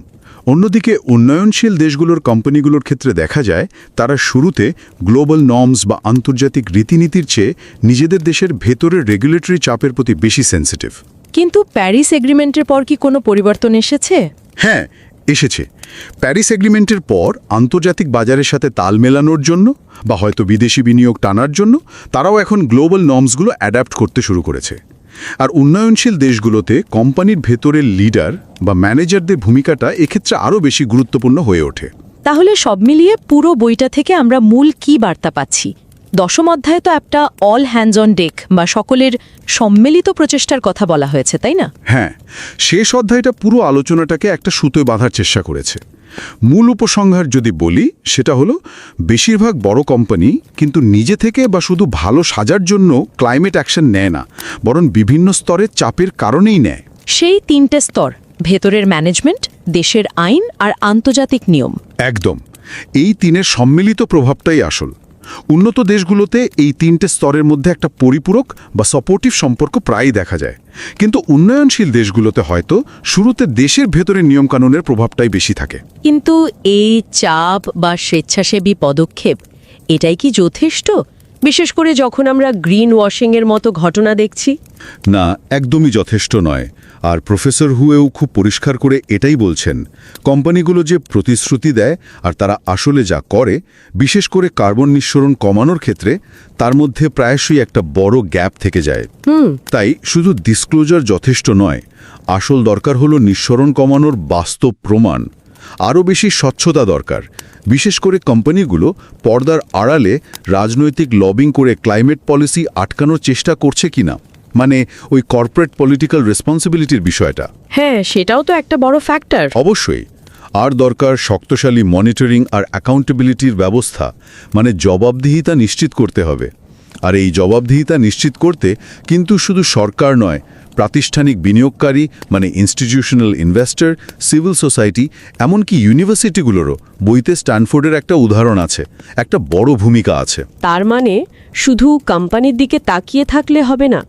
অন্যদিকে উন্নয়নশীল দেশগুলোর কোম্পানিগুলোর ক্ষেত্রে দেখা যায় তারা শুরুতে গ্লোবাল নর্মস বা আন্তর্জাতিক রীতিনীতির চেয়ে নিজেদের দেশের ভেতরের রেগুলেটরি চাপের প্রতি বেশি সেন্সিটিভ। কিন্তু প্যারিস এগ্রিমেন্টের পর কি কোনো পরিবর্তন এসেছে? হ্যাঁ, এসেছে। প্যারিস এগ্রিমেন্টের পর আন্তর্জাতিক বাজারের সাথে তাল মেলানোর জন্য বা হয়তো বিদেশি বিনিয়োগ টানার জন্য তারাও এখন গ্লোবাল নর্মসগুলো অ্যাডাপ্ট করতে শুরু করেছে। আর উন্নয়নশীল দেশগুলোতে কোম্পানির ভেতরের লিডার বা ম্যানেজারদের ভূমিকাটা এক্ষেত্রে আরও বেশি গুরুত্বপূর্ণ হয়ে ওঠে। তাহলে সব মিলিয়ে পুরো বইটা থেকে আমরা মূল কি বার্তা পাচ্ছি? 10ম অধ্যায়ে তো একটা অল হ্যান্ডস অন ডেক বা সকলের সম্মিলিত প্রচেষ্টার কথা বলা হয়েছে, তাই না? হ্যাঁ, শেষ অধ্যায়টা পুরো আলোচনাটাকে একটা সুতোয় বাঁধার চেষ্টা করেছে। মূল উপসংহার যদি বলি সেটা হলো বেশিরভাগ বড় কোম্পানি কিন্তু নিজে থেকে বা শুধু ভালো সাজার জন্য ক্লাইমেট অ্যাকশন নেয় না, বরং বিভিন্ন স্তরে চাপের কারণেই নেয়। সেই 3টে স্তর, ভেতরের ম্যানেজমেন্ট, দেশের আইন আর আন্তর্জাতিক নিয়ম। একদম, এই 3-এর সম্মিলিত প্রভাবটাই আসল। উন্নত দেশগুলোতে এই 3টে স্তরের মধ্যে একটা পরিপূরক বা সাপোর্টিভ সম্পর্ক প্রায়ই দেখা যায়, কিন্তু উন্নয়নশীল দেশগুলোতে হয়তো শুরুতে দেশের ভেতরের নিয়মকানুনের প্রভাবটাই বেশি থাকে। কিন্তু এই চাপ বা স্বেচ্ছাসেবী পদক্ষেপ, এটাই কি যথেষ্ট, বিশেষ করে যখন আমরা গ্রিন ওয়াশিংয়ের মতো ঘটনা দেখছি? না, একদমই যথেষ্ট নয়। আর প্রফেসর হুয়েও খুব পরিষ্কার করে এটাই বলছেন, কোম্পানিগুলো যে প্রতিশ্রুতি দেয় আর তারা আসলে যা করে, বিশেষ করে কার্বন নিঃসরণ কমানোর ক্ষেত্রে, তার মধ্যে প্রায়শই একটা বড় গ্যাপ থেকে যায়। তাই শুধু ডিসক্লোজার যথেষ্ট নয়, আসল দরকার হলো নিঃসরণ কমানোর বাস্তব প্রমাণ। আরও বেশি স্বচ্ছতা দরকার, বিশেষ করে কোম্পানিগুলো পর্দার আড়ালে রাজনৈতিক লবিং করে ক্লাইমেট পলিসি আটকানোর চেষ্টা করছে কিনা, মানে ওই কর্পোরেট পলিটিক্যাল রেসপন্সিবিলিটির বিষয়টা। হ্যাঁ, সেটাও তো একটা বড় ফ্যাক্টর। অবশ্যই। আর দরকার শক্তিশালী মনিটরিং আর অ্যাকাউন্টেবিলিটির ব্যবস্থা, মানে জবাবদিহিতা নিশ্চিত করতে হবে। আর এই জবাবদিহিতা নিশ্চিত করতে কিন্তু শুধু সরকার নয়, প্রাতিষ্ঠানিক বিনিয়োগকারী মানে ইনস্টিটিউশনাল ইনভেস্টর, সিভিল সোসাইটি, এমনকি ইউনিভার্সিটিগুলোরও, বইতে স্ট্যানফোর্ডের একটা উদাহরণ আছে, একটা বড় ভূমিকা আছে। তার মানে শুধু কোম্পানির দিকে তাকিয়ে থাকলে হবে না,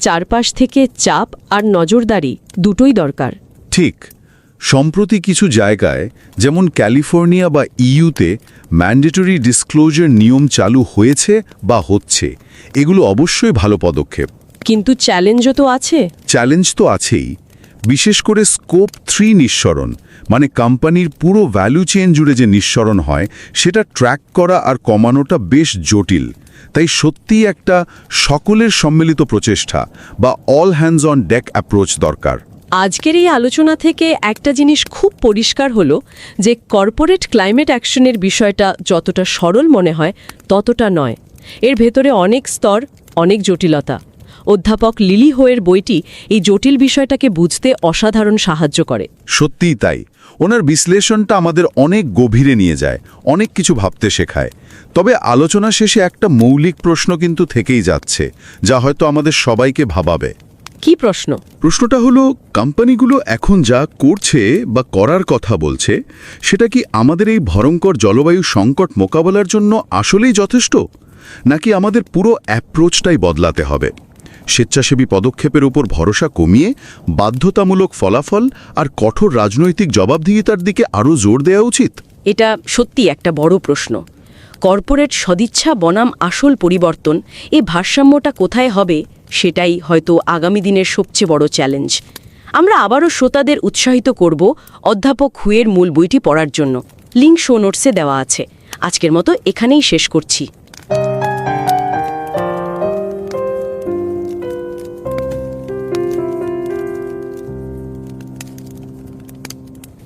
চারপাশ থেকে চাপ আর নজরদারি দুটোই দরকার। ঠিক। সম্প্রতি কিছু জায়গায়, যেমন ক্যালিফোর্নিয়া বা ইইউতে ম্যান্ডেটরি ডিসক্লোজার নিয়ম চালু হয়েছে বা হচ্ছে, এগুলো অবশ্যই ভালো পদক্ষেপ। কিন্তু চ্যালেঞ্জও তো আছে। চ্যালেঞ্জ তো আছেই, বিশেষ করে স্কোপ 3 নিঃসরণ, মানে কোম্পানির পুরো ভ্যালু চেইন জুড়ে যে নিঃসরণ হয় সেটা ট্র্যাক করা আর কমানোটা বেশ জটিল। তাই সত্যিই একটা সকলের সম্মিলিত প্রচেষ্টা বা all hands on deck approach দরকার। আজকের এই আলোচনা থেকে একটা জিনিস খুব পরিষ্কার হলো যে কর্পোরেট ক্লাইমেট অ্যাকশনের বিষয়টা যতটা সরল মনে হয় ততটা নয়। এর ভেতরে অনেক স্তর, অনেক জটিলতা। অধ্যাপক লিলি হোয়ের বইটি এই জটিল বিষয়টাকে বুঝতে অসাধারণ সাহায্য করে। সত্যিই তাই। ওনার বিশ্লেষণটা আমাদের অনেক গভীরে নিয়ে যায়, অনেক কিছু ভাবতে শেখায়। তবে আলোচনা শেষে একটা মৌলিক প্রশ্ন কিন্তু থেকেই যাচ্ছে, যা হয়তো আমাদের সবাইকে ভাবাবে। কি প্রশ্ন? প্রশ্নটা হলো, কোম্পানিগুলো এখন যা করছে বা করার কথা বলছে, সেটা কি আমাদের এই ভয়ঙ্কর জলবায়ু সংকট মোকাবেলার জন্য আসলেই যথেষ্ট, নাকি আমাদের পুরো অ্যাপ্রোচটাই বদলাতে হবে? স্বেচ্ছাসেবী পদক্ষেপের উপর ভরসা কমিয়ে বাধ্যতামূলক ফলাফল আর কঠোর রাজনৈতিক জবাবদিহিতার দিকে আরও জোর দেওয়া উচিত? এটা সত্যি একটা বড় প্রশ্ন। কর্পোরেট সদিচ্ছা বনাম আসল পরিবর্তন, এই ভারসাম্যটা কোথায় হবে সেটাই হয়তো আগামী দিনের সবচেয়ে বড় চ্যালেঞ্জ। আমরা আবারও শ্রোতাদের উৎসাহিত করব অধ্যাপক হুয়ের মূল বইটি পড়ার জন্য। লিঙ্ক শো নোটসে দেওয়া আছে। আজকের মতো এখানেই শেষ করছি।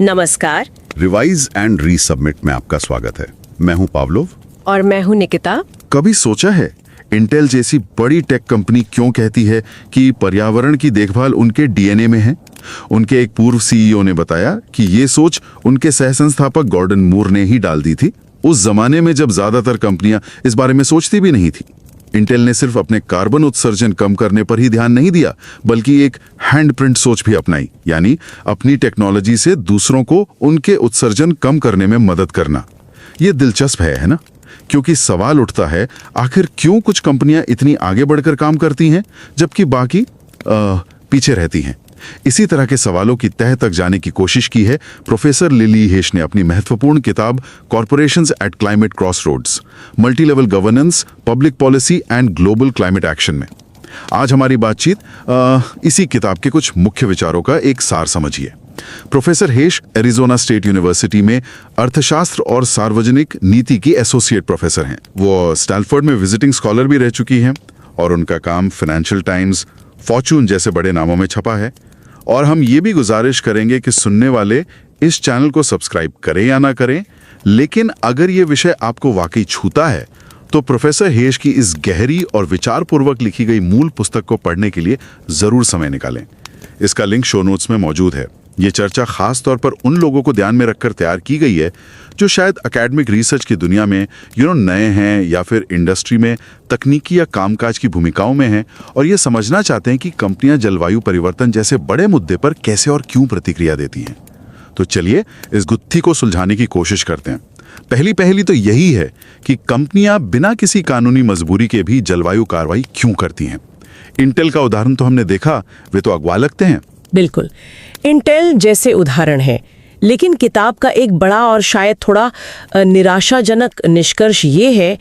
नमस्कार। रिवाइज एंड रीसबमिट में आपका स्वागत है। मैं हूं पावलोव और मैं हूं निकिता। कभी सोचा है इंटेल जैसी बड़ी टेक कंपनी क्यों कहती है कि पर्यावरण की देखभाल उनके डीएनए में है? उनके एक पूर्व सीईओ ने बताया कि ये सोच उनके सहसंस्थापक गॉर्डन मूर ने ही डाल दी थी। उस जमाने में जब ज्यादातर कंपनियां इस बारे में सोचती भी नहीं थी। इंटेल ने सिर्फ अपने कार्बन उत्सर्जन कम करने पर ही ध्यान नहीं दिया, बल्कि एक हैंडप्रिंट सोच भी अपनाई, यानी अपनी टेक्नोलॉजी से दूसरों को उनके उत्सर्जन कम करने में मदद करना। ये दिलचस्प है ना? क्योंकि सवाल उठता है, आखिर क्यों कुछ कंपनियां इतनी आगे बढ़कर काम करती हैं जबकि बाकी पीछे रहती हैं। इसी तरह के सवालों की तह तक जाने की कोशिश की है प्रोफेसर लिली हेश ने अपनी महत्वपूर्ण किताब Corporations at Climate Crossroads, Multi Level Governance, Public Policy and Global Climate Action में। आज हमारी बातचीत इसी किताब के कुछ मुख्य विचारों का एक सार समझिए। प्रोफेसर हेश एरिजोना स्टेट यूनिवर्सिटी में अर्थशास्त्र और सार्वजनिक नीति की एसोसिएट प्रोफेसर हैं। वो स्टैनफोर्ड में विजिटिंग स्कॉलर भी रह चुकी हैं और उनका काम फाइनेंशियल टाइम्स, फॉर्चून जैसे बड़े नामों में छपा है। और हम ये भी गुजारिश करेंगे कि सुनने वाले इस चैनल को सब्सक्राइब करें या ना करें, लेकिन अगर ये विषय आपको वाकई छूता है तो प्रोफेसर हेश की इस गहरी और विचारपूर्वक लिखी गई मूल पुस्तक को पढ़ने के लिए जरूर समय निकालें। इसका लिंक शो नोट्स में मौजूद है। ये चर्चा खास तौर पर उन लोगों को ध्यान में रखकर तैयार की गई है जो शायद एकेडमिक रिसर्च की दुनिया में नए हैं या फिर इंडस्ट्री में तकनीकी या कामकाज की भूमिकाओं में हैं और ये समझना चाहते हैं कि कंपनियां जलवायु परिवर्तन जैसे बड़े मुद्दे पर कैसे और क्यों प्रतिक्रिया देती हैं। तो चलिए इस गुत्थी को सुलझाने की कोशिश करते हैं। पहली तो यही है कि कंपनियां बिना किसी कानूनी मजबूरी के भी जलवायु कार्रवाई क्यों करती हैं। इंटेल का उदाहरण तो हमने देखा, वे तो अगवा लगते हैं। बिल्कुल, इंटेल जैसे उदाहरण है, लेकिन किताब का एक बड़ा और शायद थोड़ा निराशाजनक निष्कर्ष ये है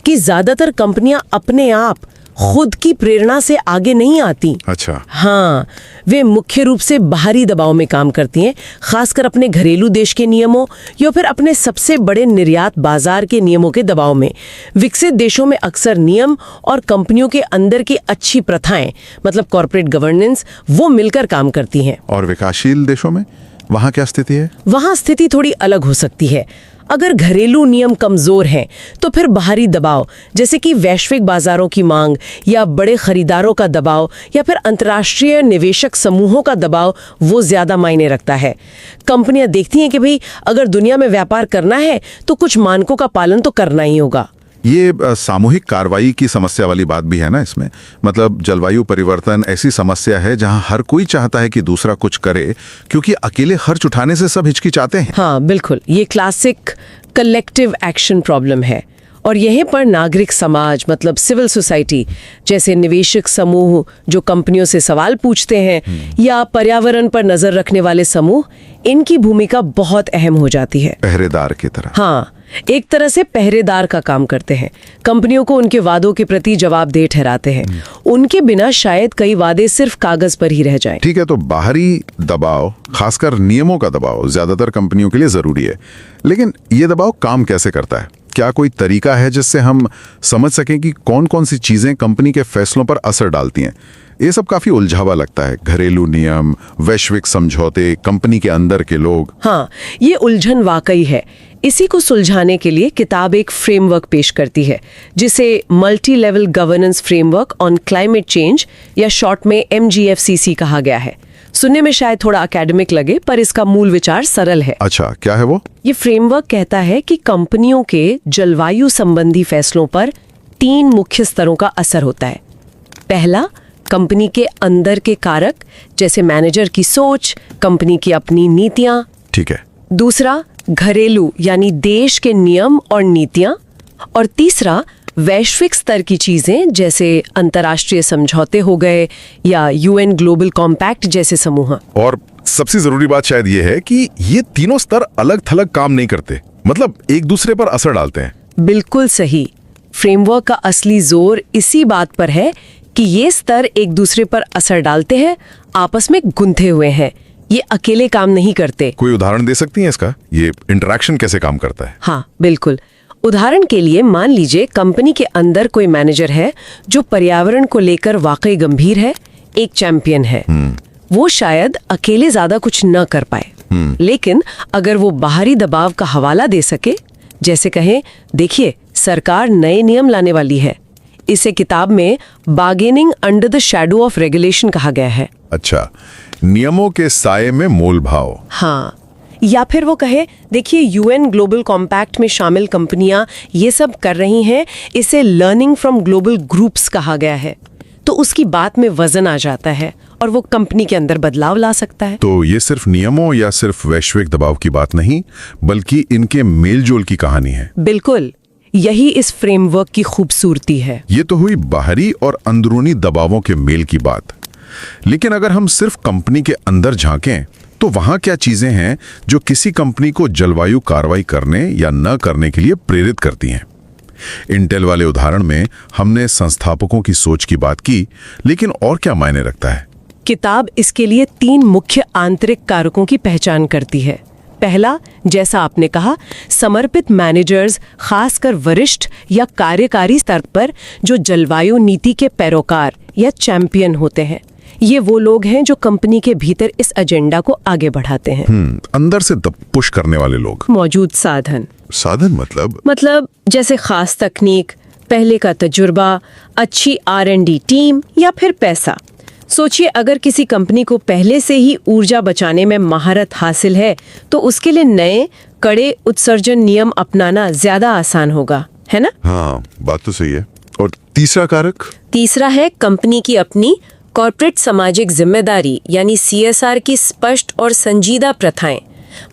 कि ज्यादातर कंपनियां अपने आप खुद की प्रेरणा से आगे नहीं आती। अच्छा। हाँ, वे मुख्य रूप से बाहरी दबाव में काम करती हैं, खासकर अपने घरेलू देश के नियमों या फिर अपने सबसे बड़े निर्यात बाजार के नियमों के दबाव में। विकसित देशों में अक्सर नियम और कंपनियों के अंदर की अच्छी प्रथाएं, मतलब कॉर्पोरेट गवर्नेंस, वो मिलकर काम करती हैं। और विकासशील देशों में वहाँ क्या स्थिति है? वहाँ स्थिति थोड़ी अलग हो सकती है। अगर घरेलू नियम कमजोर हैं, तो फिर बाहरी दबाव, जैसे कि वैश्विक बाजारों की मांग या बड़े खरीदारों का दबाव या फिर अंतर्राष्ट्रीय निवेशक समूहों का दबाव, वो ज्यादा मायने रखता है। कंपनियां देखती हैं कि भाई अगर दुनिया में व्यापार करना है तो कुछ मानकों का पालन तो करना ही होगा। ये सामूहिक कार्रवाई की समस्या वाली बात भी है ना इसमें। मतलब जलवायु परिवर्तन ऐसी समस्या है जहां हर कोई चाहता है कि दूसरा कुछ करे, क्योंकि अकेले खर्च उठाने से सब हिचकिचाते हैं। हाँ बिल्कुल, ये क्लासिक कलेक्टिव एक्शन प्रॉब्लम है। और यहीं पर नागरिक समाज, मतलब सिविल सोसाइटी जैसे निवेशक समूह जो कंपनियों से सवाल पूछते हैं, या पर्यावरण पर नजर रखने वाले समूह, इनकी भूमिका बहुत अहम हो जाती है। पहरेदार की तरह। हाँ, एक तरह से पहरेदार का काम करते हैं। कंपनियों को उनके वादों के प्रति जवाबदेह ठहराते हैं। उनके बिना शायद कई वादे सिर्फ कागज पर ही रह जाएं। ठीक है, तो बाहरी दबाव, खासकर नियमों का दबाव, ज्यादातर कंपनियों के लिए जरूरी है। लेकिन ये दबाव काम कैसे करता है? क्या कोई तरीका है जिससे हम समझ सकें कि कौन कौन सी चीजें कंपनी के फैसलों पर असर डालती हैं? ये सब काफी उलझावा लगता है। घरेलू नियम, वैश्विक समझौते, कंपनी के अंदर के लोग। हाँ, ये उलझन वाकई है। इसी को सुलझाने के लिए किताब एक फ्रेमवर्क पेश करती है, जिसे multi Level governance framework on climate change या शॉर्ट में MGFCC कहा गया है। सुनने में शायद थोड़ा एकेडमिक लगे, पर इसका मूल विचार सरल है। अच्छा, क्या है वो? ये फ्रेमवर्क कहता है कि कंपनियों के जलवायु संबंधी फैसलों पर 3 मुख्य स्तरों का असर होता है। पहला, कंपनी के अंदर के कारक, जैसे मैनेजर की सोच, कंपनी की अपनी नीतियां। ठीक है। दूसरा, घरेलू यानी देश के नियम और नीतियां। और तीसरा, वैश्विक स्तर की चीजें, जैसे अंतर्राष्ट्रीय समझौते हो गए या UN ग्लोबल कॉम्पैक्ट जैसे समूह। और सबसे जरूरी बात शायद ये है कि ये तीनों स्तर अलग थलग काम नहीं करते, मतलब एक दूसरे पर असर डालते हैं। बिल्कुल सही। फ्रेमवर्क का असली जोर इसी बात पर है कि ये स्तर एक दूसरे पर असर डालते हैं, आपस में गुंथे हुए हैं, ये अकेले काम नहीं करते। कोई उदाहरण दे सकती हैं इसका? ये इंटरेक्शन कैसे काम करता है? हाँ बिल्कुल। उदाहरण के लिए मान लीजिए कंपनी के अंदर कोई मैनेजर है जो पर्यावरण को लेकर वाकई गंभीर है, एक चैंपियन है। वो शायद अकेले ज्यादा कुछ न कर पाए, लेकिन अगर वो बाहरी दबाव का हवाला दे सके, जैसे कहें देखिए सरकार नए नियम लाने वाली है, इसे किताब में bargaining under the shadow of regulation कहा गया है। अच्छा, नियमों के साये में मोल भाव। हाँ, या फिर वो कहे देखिए यूएन ग्लोबल कॉम्पैक्ट में शामिल कंपनियां ये सब कर रही हैं, इसे लर्निंग फ्रॉम ग्लोबल ग्रुप्स कहा गया है। तो उसकी बात में वजन आ जाता है और वो कंपनी के अंदर बदलाव ला सकता है। तो ये सिर्फ नियमों या सिर्फ वैश्विक दबाव की बात नहीं, बल्कि इनके मेलजोल की कहानी है। बिल्कुल, यही इस फ्रेमवर्क की खूबसूरती है। ये तो हुई बाहरी और अंदरूनी दबावों के मेल की बात। लेकिन अगर हम सिर्फ कंपनी के अंदर झांकें तो वहां क्या चीजें हैं जो किसी कंपनी को जलवायु कार्रवाई करने या न करने के लिए प्रेरित करती हैं? इंटेल वाले उदाहरण में हमने संस्थापकों की सोच की बात की, लेकिन और क्या मायने रखता है? किताब इसके लिए 3 मुख्य आंतरिक कारकों की पहचान करती है। पहला, जैसा आपने कहा, समर्पित मैनेजर्स, खासकर वरिष्ठ या कार्यकारी स्तर पर जो जलवायु नीति के पैरोकार या चैंपियन होते हैं। ये वो लोग हैं जो कंपनी के भीतर इस एजेंडा को आगे बढ़ाते हैं। अंदर से पुश करने वाले लोग। मौजूद साधन मतलब जैसे खास तकनीक, पहले का तजुर्बा, अच्छी R&D टीम या फिर पैसा। सोचिए अगर किसी कंपनी को पहले से ही ऊर्जा बचाने में महारत हासिल है तो उसके लिए नए कड़े उत्सर्जन नियम अपनाना ज्यादा आसान होगा, है ना? हाँ, बात तो सही है। और तीसरा कारक? तीसरा है कंपनी की अपनी कॉर्पोरेट सामाजिक जिम्मेदारी यानी CSR की स्पष्ट और संजीदा प्रथाएं।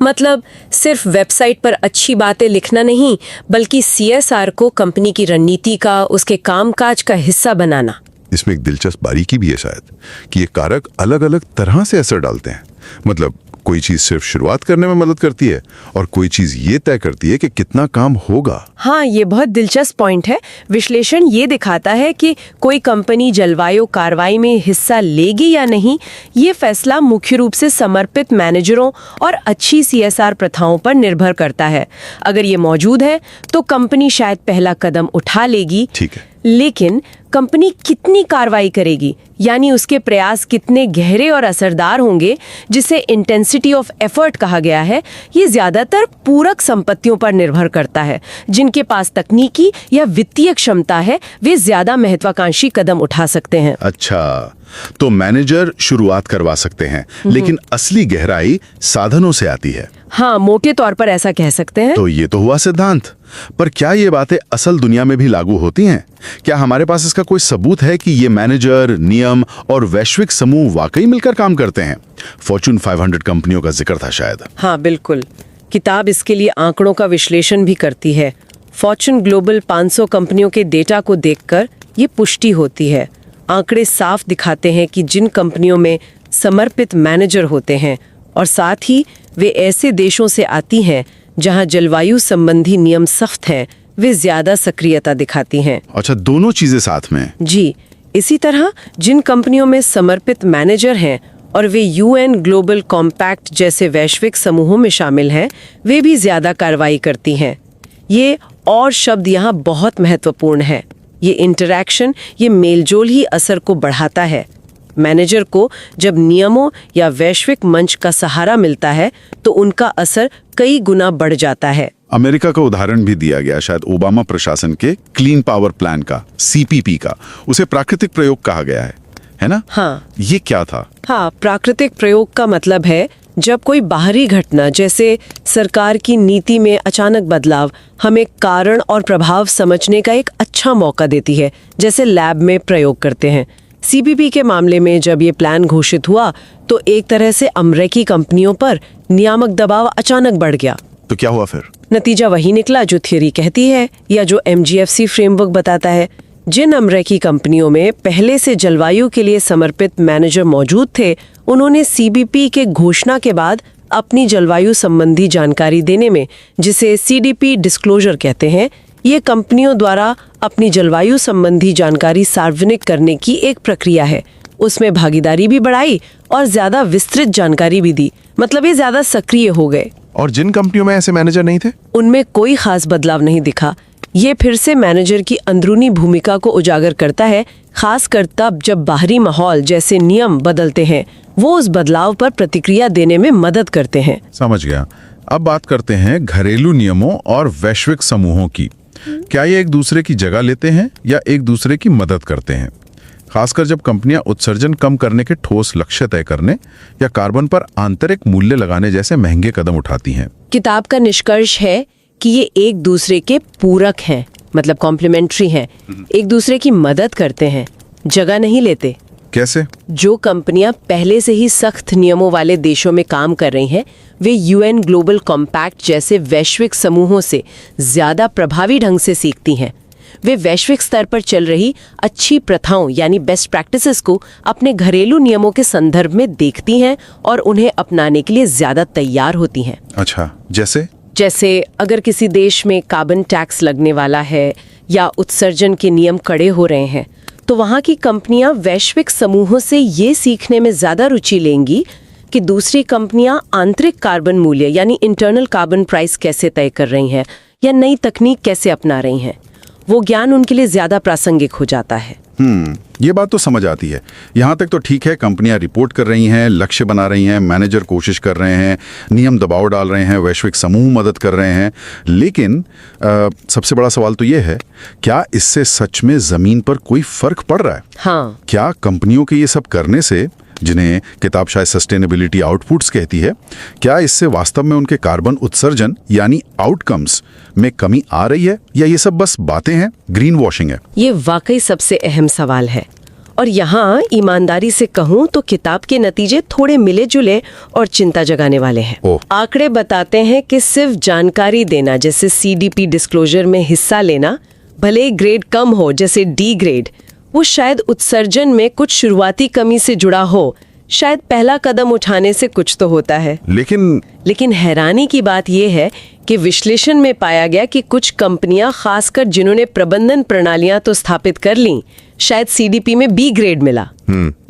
मतलब सिर्फ वेबसाइट पर अच्छी बातें लिखना नहीं, बल्कि CSR को कंपनी की रणनीति का, उसके कामकाज का हिस्सा बनाना। इसमें एक दिलचस्प बारीकी भी है शायद कि ये कारक अलग अलग तरह से असर डालते हैं। मतलब कोई चीज सिर्फ शुरुआत करने में मदद करती है और कोई चीज ये तय करती है कि कितना काम होगा। हाँ, ये बहुत दिलचस्प पॉइंट है। विश्लेषण ये दिखाता है कि कोई कंपनी जलवायु कार्रवाई में हिस्सा लेगी या नहीं, ये फैसला मुख्य रूप से समर्पित मैनेजरों और अच्छी CSR प्रथाओं पर निर्भर करता है। अगर ये मौजूद है तो कंपनी शायद पहला कदम उठा लेगी। ठीक है, लेकिन कंपनी कितनी कार्रवाई करेगी, यानी उसके प्रयास कितने गहरे और असरदार होंगे, जिसे इंटेंसिटी ऑफ एफर्ट कहा गया है, ये ज्यादातर पूरक संपत्तियों पर निर्भर करता है। जिनके पास तकनीकी या वित्तीय क्षमता है वे ज्यादा महत्वाकांक्षी कदम उठा सकते हैं। अच्छा, तो मैनेजर शुरुआत करवा सकते हैं, लेकिन असली गहराई साधनों से आती है। हाँ, मोटे तौर पर ऐसा कह सकते हैं। तो ये तो हुआ सिद्धांत, पर क्या ये बातें असल दुनिया में भी लागू होती हैं? क्या हमारे पास इसका कोई सबूत है कि ये मैनेजर, नियम और वैश्विक समूह वाकई मिलकर काम करते हैं? फॉर्च्यून 500 कंपनियों का जिक्र था शायद। हाँ बिल्कुल, किताब इसके लिए आंकड़ों का विश्लेषण भी करती है। फॉर्च्यून ग्लोबल 500 कंपनियों के डेटा को देखकर ये पुष्टि होती है। आंकड़े साफ दिखाते हैं कि जिन कंपनियों में समर्पित मैनेजर होते हैं और साथ ही वे ऐसे देशों से आती हैं जहां जलवायु संबंधी नियम सख्त हैं, वे ज्यादा सक्रियता दिखाती हैं। अच्छा, दोनों चीजें साथ में? जी, इसी तरह जिन कंपनियों में समर्पित मैनेजर हैं और वे UN ग्लोबल कॉम्पैक्ट जैसे वैश्विक समूहों में शामिल हैं, वे भी ज्यादा कार्रवाई करती हैं। ये और शब्द यहाँ बहुत महत्वपूर्ण है। ये इंटरैक्शन, ये मेलजोल ही असर को बढ़ाता है। मैनेजर को जब नियमों या वैश्विक मंच का सहारा मिलता है तो उनका असर कई गुना बढ़ जाता है। अमेरिका का उदाहरण भी दिया गया, शायद ओबामा प्रशासन के क्लीन पावर प्लान का, CPP का। उसे प्राकृतिक प्रयोग कहा गया है ना? हाँ। ये क्या था? हाँ, प्राकृतिक प्रयोग का मतलब है जब कोई बाहरी घटना जैसे सरकार की नीति में अचानक बदलाव हमें कारण और प्रभाव समझने का एक अच्छा मौका देती है, जैसे लैब में प्रयोग करते हैं। CPP के मामले में जब ये प्लान घोषित हुआ तो एक तरह से अमेरिकी कंपनियों पर नियामक दबाव अचानक बढ़ गया। तो क्या हुआ फिर? नतीजा वही निकला जो थ्योरी कहती है या जो MGFC फ्रेमवर्क बताता है। जिन अमेरिकी कंपनियों में पहले से जलवायु के लिए समर्पित मैनेजर मौजूद थे, उन्होंने CBP के घोषणा के बाद अपनी जलवायु संबंधी जानकारी देने में, जिसे CDP डिस्क्लोजर कहते हैं, ये कंपनियों द्वारा अपनी जलवायु संबंधी जानकारी सार्वजनिक करने की एक प्रक्रिया है। उसमें भागीदारी भी बढ़ाई और ज्यादा विस्तृत जानकारी भी दी। मतलब ये ज्यादा सक्रिय हो गए। और जिन कंपनियों में ऐसे मैनेजर नहीं थे, उनमें कोई खास बदलाव नहीं दिखा। ये फिर से मैनेजर की अंदरूनी भूमिका को उजागर करता है, खासकर तब जब बाहरी माहौल जैसे नियम बदलते हैं। वो उस बदलाव पर प्रतिक्रिया देने में मदद करते हैं। समझ गया। अब बात करते हैं घरेलू नियमों और वैश्विक समूहों की। क्या ये एक दूसरे की जगह लेते हैं या एक दूसरे की मदद करते हैं? खासकर जब कंपनियां उत्सर्जन कम करने के ठोस लक्ष्य तय करने या कार्बन पर आंतरिक मूल्य लगाने जैसे महंगे कदम उठाती हैं। किताब का निष्कर्ष है कि ये एक दूसरे के पूरक हैं, मतलब कॉम्प्लीमेंट्री हैं, एक दूसरे की मदद करते हैं, जगह नहीं लेते। कैसे? जो कंपनियां पहले से ही सख्त नियमों वाले देशों में काम कर रही हैं, वे यूएन ग्लोबल कॉम्पैक्ट जैसे वैश्विक समूहों से ज्यादा प्रभावी ढंग से सीखती हैं। वे वैश्विक स्तर पर चल रही अच्छी प्रथाओं यानी बेस्ट प्रैक्टिसेस को अपने घरेलू नियमों के संदर्भ में देखती हैं और उन्हें अपनाने के लिए ज्यादा तैयार होती हैं। अच्छा, जैसे अगर किसी देश में कार्बन टैक्स लगने वाला है या उत्सर्जन के नियम कड़े हो रहे हैं, तो वहाँ की कंपनियां वैश्विक समूहों से ये सीखने में ज्यादा रुचि लेंगी कि दूसरी कंपनियां आंतरिक कार्बन मूल्य यानी इंटरनल कार्बन प्राइस कैसे तय कर रही हैं या नई तकनीक कैसे अपना रही हैं। वो ज्ञान उनके लिए ज्यादा प्रासंगिक हो जाता है। ये बात तो समझ आती है। यहाँ तक तो ठीक है, कंपनियां रिपोर्ट कर रही हैं, लक्ष्य बना रही हैं, मैनेजर कोशिश कर रहे हैं, नियम दबाव डाल रहे हैं, वैश्विक समूह मदद कर रहे हैं। लेकिन सबसे बड़ा सवाल तो ये है, क्या इससे सच में जमीन पर कोई फर्क पड़ रहा है? हाँ। क्या कंपनियों के ये सब करने से, जिन्हें किताब शायद सस्टेनेबिलिटी आउटपुट्स कहती है, क्या इससे वास्तव में उनके कार्बन उत्सर्जन यानी आउटकम्स में कमी आ रही है, या ये सब बस बातें हैं, ग्रीन वॉशिंग है? ये वाकई सबसे अहम सवाल है। और यहाँ ईमानदारी से कहूँ तो किताब के नतीजे थोड़े मिले जुले और चिंता जगाने वाले हैं। आंकड़े बताते हैं कि सिर्फ जानकारी देना जैसे CDP डिस्क्लोजर में हिस्सा लेना, भले ही ग्रेड कम हो जैसे D ग्रेड, वो शायद उत्सर्जन में कुछ शुरुआती कमी से जुड़ा हो, शायद पहला कदम उठाने से कुछ तो होता है। लेकिन हैरानी की बात यह है कि विश्लेषण में पाया गया कि कुछ कंपनियां, खासकर जिन्होंने प्रबंधन प्रणालियां तो स्थापित कर लीं, शायद CDP में B ग्रेड मिला,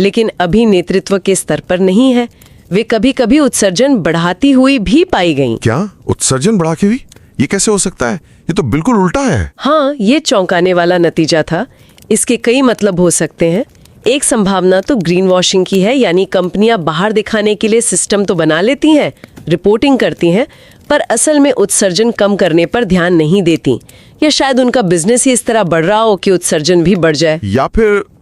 लेकिन अभी नेतृत्व के स्तर पर नहीं है। वे कभी कभी उत्सर्जन बढ़ाती हुई भी पाई गईं। क्या उत्सर्जन बढ़ा के भी? ये कैसे हो सकता है? ये तो बिल्कुल उल्टा है। हाँ, ये चौंकाने वाला नतीजा था। इसके कई मतलब हो सकते हैं। एक संभावना तो ग्रीन वॉशिंग की है, यानी कंपनियां बाहर दिखाने के लिए सिस्टम तो बना लेती हैं, रिपोर्टिंग करती हैं, पर असल में उत्सर्जन कम करने पर ध्यान नहीं देती, या शायद उनका बिजनेस ही इस तरह बढ़ रहा हो कि उत्सर्जन भी बढ़ जाए।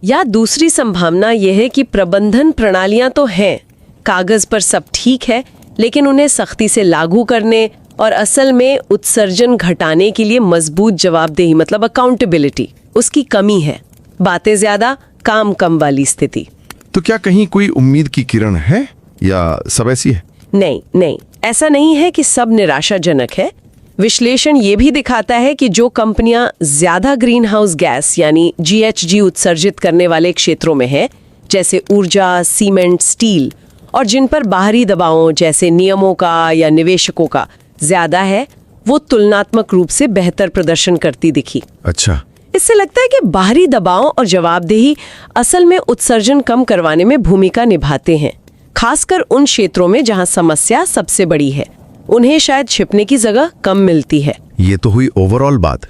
या दूसरी संभावना यह है कि प्रबंधन प्रणालियां तो हैं, कागज पर सब ठीक है, लेकिन उन्हें सख्ती से लागू करने और असल में उत्सर्जन घटाने के लिए मजबूत जवाबदेही मतलब अकाउंटेबिलिटी, उसकी कमी है। बातें ज्यादा, काम कम वाली स्थिति। तो क्या कहीं कोई उम्मीद की किरण है, या सब ऐसी है? नहीं, ऐसा नहीं है कि सब निराशाजनक है। विश्लेषण ये भी दिखाता है कि जो कंपनियां ज्यादा ग्रीन हाउस गैस यानी GHG उत्सर्जित करने वाले क्षेत्रों में है, जैसे ऊर्जा, सीमेंट, स्टील, और जिन पर बाहरी दबावों जैसे नियमों का या निवेशकों का ज्यादा है, वो तुलनात्मक रूप से बेहतर प्रदर्शन करती दिखी। अच्छा। इससे लगता है कि बाहरी दबाव और जवाबदेही असल में उत्सर्जन कम करवाने में भूमिका निभाते हैं, खासकर उन क्षेत्रों में जहां समस्या सबसे बड़ी है। उन्हें शायद छिपने की जगह कम मिलती है। ये तो हुई ओवरऑल बात,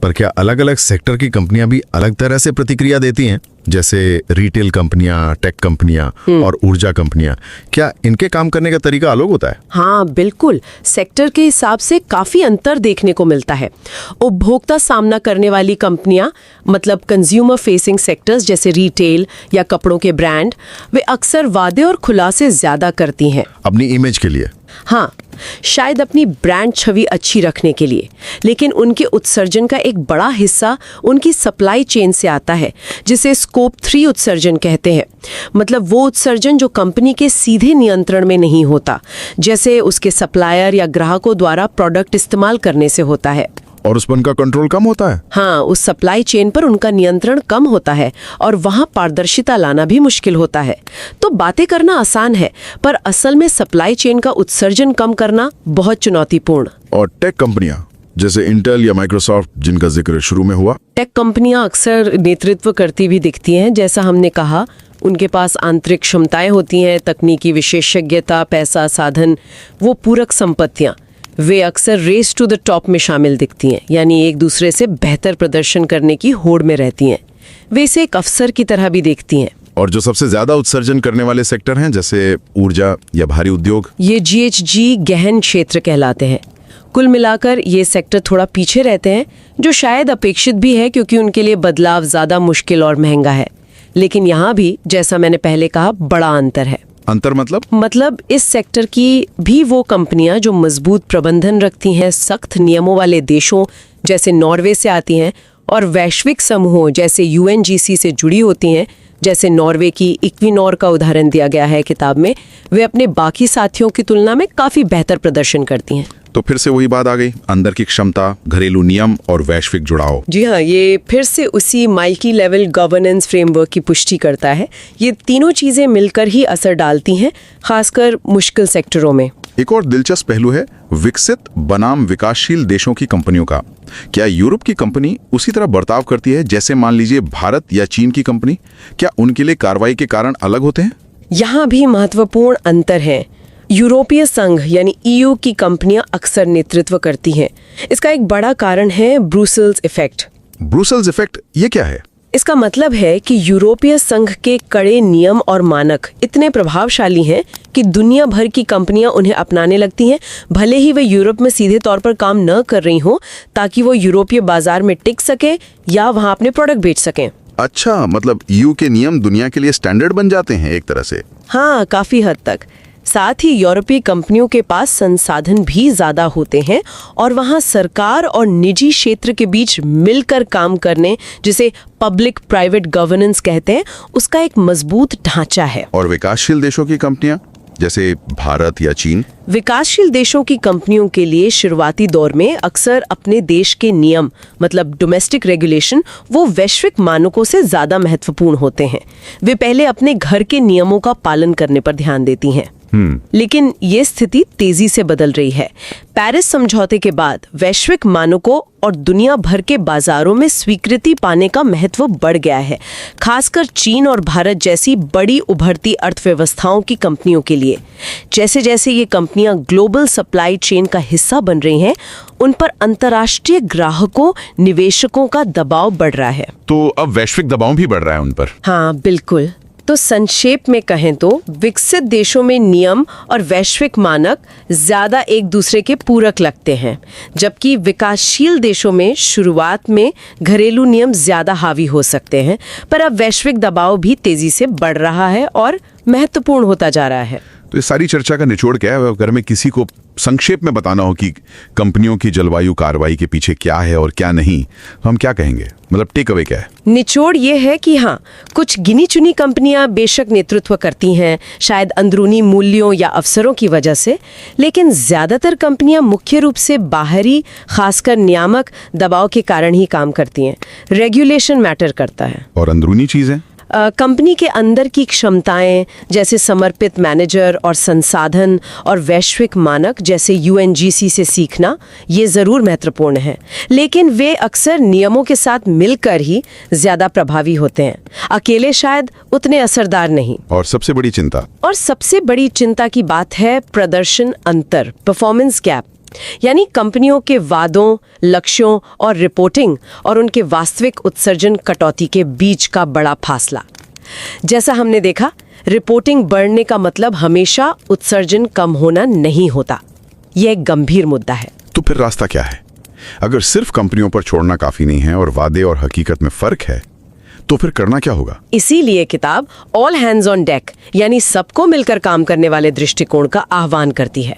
पर क्या अलग अलग सेक्टर की कंपनियां भी अलग तरह से प्रतिक्रिया देती हैं? जैसे रिटेल कंपनियां, टेक कंपनियां और ऊर्जा कंपनियां, क्या इनके काम करने का तरीका अलग होता है? हाँ बिल्कुल, सेक्टर के हिसाब से काफी अंतर देखने को मिलता है। उपभोक्ता सामना करने वाली कंपनियां, मतलब कंज्यूमर फेसिंग सेक्टर्स जैसे रिटेल या कपड़ों के ब्रांड, वे अक्सर वादे और खुलासे ज्यादा करती हैं अपनी इमेज के लिए। हाँ, शायद अपनी ब्रांड छवि अच्छी रखने के लिए, लेकिन उनके उत्सर्जन का एक बड़ा हिस्सा उनकी सप्लाई चेन से आता है, जिसे स्कोप 3 उत्सर्जन कहते हैं। मतलब वो उत्सर्जन जो कंपनी के सीधे नियंत्रण में नहीं होता, जैसे उसके सप्लायर या ग्राहकों द्वारा प्रोडक्ट इस्तेमाल करने से होता है। और उस पर उनका कंट्रोल कम होता है। हाँ, उस सप्लाई चेन पर उनका नियंत्रण कम होता है और वहाँ पारदर्शिता लाना भी मुश्किल होता है। तो बातें करना आसान है, पर असल में सप्लाई चेन का उत्सर्जन कम करना बहुत चुनौतीपूर्ण। और टेक कंपनियां जैसे इंटेल या माइक्रोसॉफ्ट, जिनका जिक्र शुरू में हुआ, टेक कंपनियां अक्सर नेतृत्व करती भी दिखती हैं। जैसा हमने कहा, उनके पास आंतरिक क्षमताएं होती हैं, तकनीकी विशेषज्ञता, पैसा, साधन, वो पूरक संपत्तियां। वे अक्सर रेस टू द टॉप में शामिल दिखती हैं, यानी एक दूसरे से बेहतर प्रदर्शन करने की होड़ में रहती हैं। वे इसे एक अवसर की तरह भी देखती हैं। और जो सबसे ज्यादा उत्सर्जन करने वाले सेक्टर हैं, जैसे ऊर्जा या भारी उद्योग, ये GHG गहन क्षेत्र कहलाते हैं। कुल मिलाकर ये सेक्टर थोड़ा पीछे रहते हैं, जो शायद अपेक्षित भी है, क्योंकि उनके लिए बदलाव ज्यादा मुश्किल और महंगा है। लेकिन यहाँ भी जैसा मैंने पहले कहा बड़ा अंतर है। अंतर मतलब इस सेक्टर की भी वो कंपनियां जो मजबूत प्रबंधन रखती हैं, सख्त नियमों वाले देशों जैसे नॉर्वे से आती हैं और वैश्विक समूहों जैसे UNGC से जुड़ी होती हैं, जैसे नॉर्वे की इक्विनोर का उदाहरण दिया गया है किताब में, वे अपने बाकी साथियों की तुलना में काफी बेहतर प्रदर्शन करती हैं। तो फिर से वही बात आ गई, अंदर की क्षमता, घरेलू नियम और वैश्विक जुड़ाव। जी हाँ, ये फिर से उसी मल्टी लेवल गवर्नेंस फ्रेमवर्क की पुष्टि करता है। ये तीनों चीजें मिलकर ही असर डालती हैं, खासकर मुश्किल सेक्टरों में। एक और दिलचस्प पहलू है विकसित बनाम विकासशील देशों की कंपनियों का। क्या यूरोप की कंपनी उसी तरह बर्ताव करती है जैसे मान लीजिए भारत या चीन की कंपनी? क्या उनके लिए कार्रवाई के कारण अलग होते हैं? यहाँ भी महत्वपूर्ण अंतर है। यूरोपीय संघ यानी EU की कंपनियां अक्सर नेतृत्व करती हैं। इसका एक बड़ा कारण है ब्रुसेल्स इफेक्ट। ब्रुसेल्स इफेक्ट ये क्या है? इसका मतलब है कि यूरोपीय संघ के कड़े नियम और मानक इतने प्रभावशाली हैं कि दुनिया भर की कंपनियां उन्हें अपनाने लगती हैं, भले ही वे यूरोप में सीधे तौर पर काम न कर रही हों, ताकि वो यूरोपीय बाजार में टिक सके या वहां अपने प्रोडक्ट बेच सकें। अच्छा, मतलब EU के नियम दुनिया के लिए स्टैंडर्ड बन जाते हैं एक तरह से। हाँ, काफी हद तक। साथ ही यूरोपीय कंपनियों के पास संसाधन भी ज्यादा होते हैं और वहां सरकार और निजी क्षेत्र के बीच मिलकर काम करने, जिसे पब्लिक प्राइवेट गवर्नेंस कहते हैं, उसका एक मजबूत ढांचा है। और विकासशील देशों की कंपनियां जैसे भारत या चीन? विकासशील देशों की कंपनियों के लिए शुरुआती दौर में अक्सर अपने देश के नियम, मतलब डोमेस्टिक रेगुलेशन, वो वैश्विक मानकों से ज्यादा महत्वपूर्ण होते हैं। वे पहले अपने घर के नियमों का पालन करने पर ध्यान देती हैं। लेकिन ये स्थिति तेजी से बदल रही है। पेरिस समझौते के बाद वैश्विक मानकों और दुनिया भर के बाजारों में स्वीकृति पाने का महत्व बढ़ गया है, खासकर चीन और भारत जैसी बड़ी उभरती अर्थव्यवस्थाओं की कंपनियों के लिए। जैसे जैसे ये कंपनियां ग्लोबल सप्लाई चेन का हिस्सा बन रही हैं, उन पर अंतर्राष्ट्रीय ग्राहकों, निवेशकों का दबाव बढ़ रहा है। तो अब वैश्विक दबाव भी बढ़ रहा है उन पर? हाँ, बिल्कुल। तो संक्षेप में कहें तो विकसित देशों में नियम और वैश्विक मानक ज्यादा एक दूसरे के पूरक लगते हैं, जबकि विकासशील देशों में शुरुआत में घरेलू नियम ज्यादा हावी हो सकते हैं, पर अब वैश्विक दबाव भी तेजी से बढ़ रहा है और महत्वपूर्ण होता जा रहा है। तो इस सारी चर्चा का निचोड़ क्या है? अगर मैं किसी को संक्षेप में बताना हो कि कंपनियों की जलवायु कार्रवाई के पीछे क्या है और क्या नहीं, हम क्या कहेंगे? मतलब टेक अवे क्या है? निचोड़ ये है कि हाँ, कुछ गिनी चुनी कंपनियां बेशक नेतृत्व करती हैं, शायद अंदरूनी मूल्यों या अवसरों की वजह से, लेकिन ज्यादातर कंपनियां मुख्य रूप से बाहरी, खासकर नियामक दबाव के कारण ही काम करती हैं। रेगुलेशन मैटर करता है। और अंदरूनी चीजें? कंपनी के अंदर की क्षमताएं जैसे समर्पित मैनेजर और संसाधन और वैश्विक मानक जैसे UNGC से सीखना, ये जरूर महत्वपूर्ण है, लेकिन वे अक्सर नियमों के साथ मिलकर ही ज्यादा प्रभावी होते हैं, अकेले शायद उतने असरदार नहीं। और सबसे बड़ी चिंता की बात है प्रदर्शन अंतर, परफॉर्मेंस गैप, यानी कंपनियों के वादों, लक्ष्यों और रिपोर्टिंग और उनके वास्तविक उत्सर्जन कटौती के बीच का बड़ा फासला। जैसा हमने देखा, रिपोर्टिंग बढ़ने का मतलब हमेशा उत्सर्जन कम होना नहीं होता। यह एक गंभीर मुद्दा है। तो फिर रास्ता क्या है? अगर सिर्फ कंपनियों पर छोड़ना काफी नहीं है और वादे और हकीकत में फर्क है, तो फिर करना क्या होगा? इसीलिए किताब ऑल हैंड्स ऑन डेक यानी सबको मिलकर काम करने वाले दृष्टिकोण का आह्वान करती है।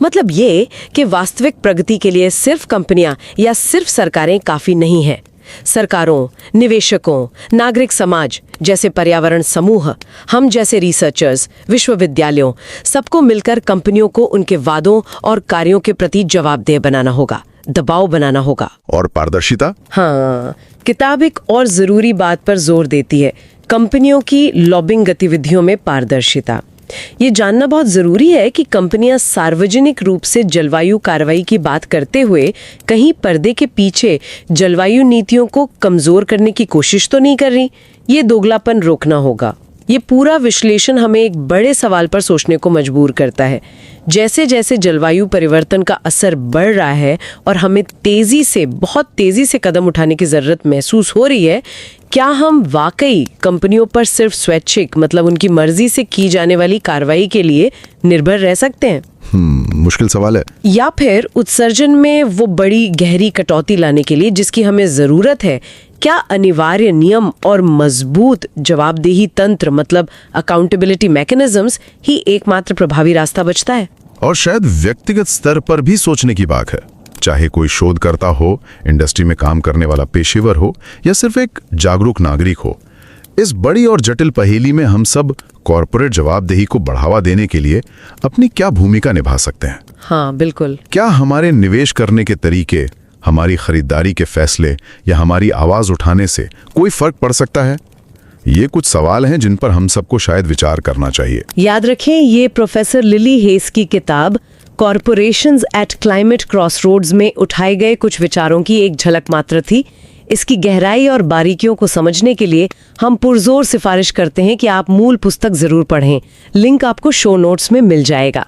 मतलब ये कि वास्तविक प्रगति के लिए सिर्फ कंपनियां या सिर्फ सरकारें काफी नहीं है। सरकारों, निवेशकों, नागरिक समाज जैसे पर्यावरण समूह, हम जैसे रिसर्चर्स, विश्वविद्यालयों, सबको मिलकर कंपनियों को उनके वादों और कार्यों के प्रति जवाबदेह बनाना होगा, दबाव बनाना होगा। और पारदर्शिता? हाँ, किताब एक और जरूरी बात पर जोर देती है, कंपनियों की लॉबिंग गतिविधियों में पारदर्शिता। ये जानना बहुत जरूरी है कि कंपनियां सार्वजनिक रूप से जलवायु कार्रवाई की बात करते हुए कहीं पर्दे के पीछे जलवायु नीतियों को कमजोर करने की कोशिश तो नहीं कर रही। ये दोगलापन रोकना होगा। ये पूरा विश्लेषण हमें एक बड़े सवाल पर सोचने को मजबूर करता है। जैसे जैसे जलवायु परिवर्तन का असर बढ़ रहा है और हमें बहुत तेजी से कदम उठाने की जरूरत महसूस हो रही है, क्या हम वाकई कंपनियों पर सिर्फ स्वैच्छिक, मतलब उनकी मर्जी से की जाने वाली कार्रवाई के लिए निर्भर रह सकते हैं? मुश्किल सवाल है। या फिर उत्सर्जन में वो बड़ी गहरी कटौती लाने के लिए जिसकी हमें जरूरत है, क्या अनिवार्य नियम और मजबूत जवाबदेही तंत्र मतलब अकाउंटेबिलिटी मैकेनिज्म्स ही एकमात्र प्रभावी रास्ता बचता है? और शायद व्यक्तिगत स्तर पर भी सोचने की बात है, चाहे कोई शोधकर्ता हो, इंडस्ट्री में काम करने वाला पेशेवर हो या सिर्फ एक जागरूक नागरिक हो। इस बड़ी और जटिल पहेली में हम सब कॉर्पोरेट जवाबदेही को बढ़ावा देने के लिए अपनी क्या भूमिका निभा सकते हैं? हाँ बिल्कुल। क्या हमारे निवेश करने के तरीके, हमारी खरीदारी के फैसले या हमारी आवाज उठाने से कोई फर्क पड़ सकता है? ये कुछ सवाल हैं जिन पर हम सबको शायद विचार करना चाहिए। याद रखें, ये प्रोफेसर लिली हेस की किताब कॉर्पोरेशंस एट क्लाइमेट क्रॉसरोड्स में उठाए गए कुछ विचारों की एक झलक मात्र थी। इसकी गहराई और बारीकियों को समझने के लिए हम पुरजोर सिफारिश करते हैं कि आप मूल पुस्तक जरूर पढ़ें। लिंक आपको शो नोट्स में मिल जाएगा।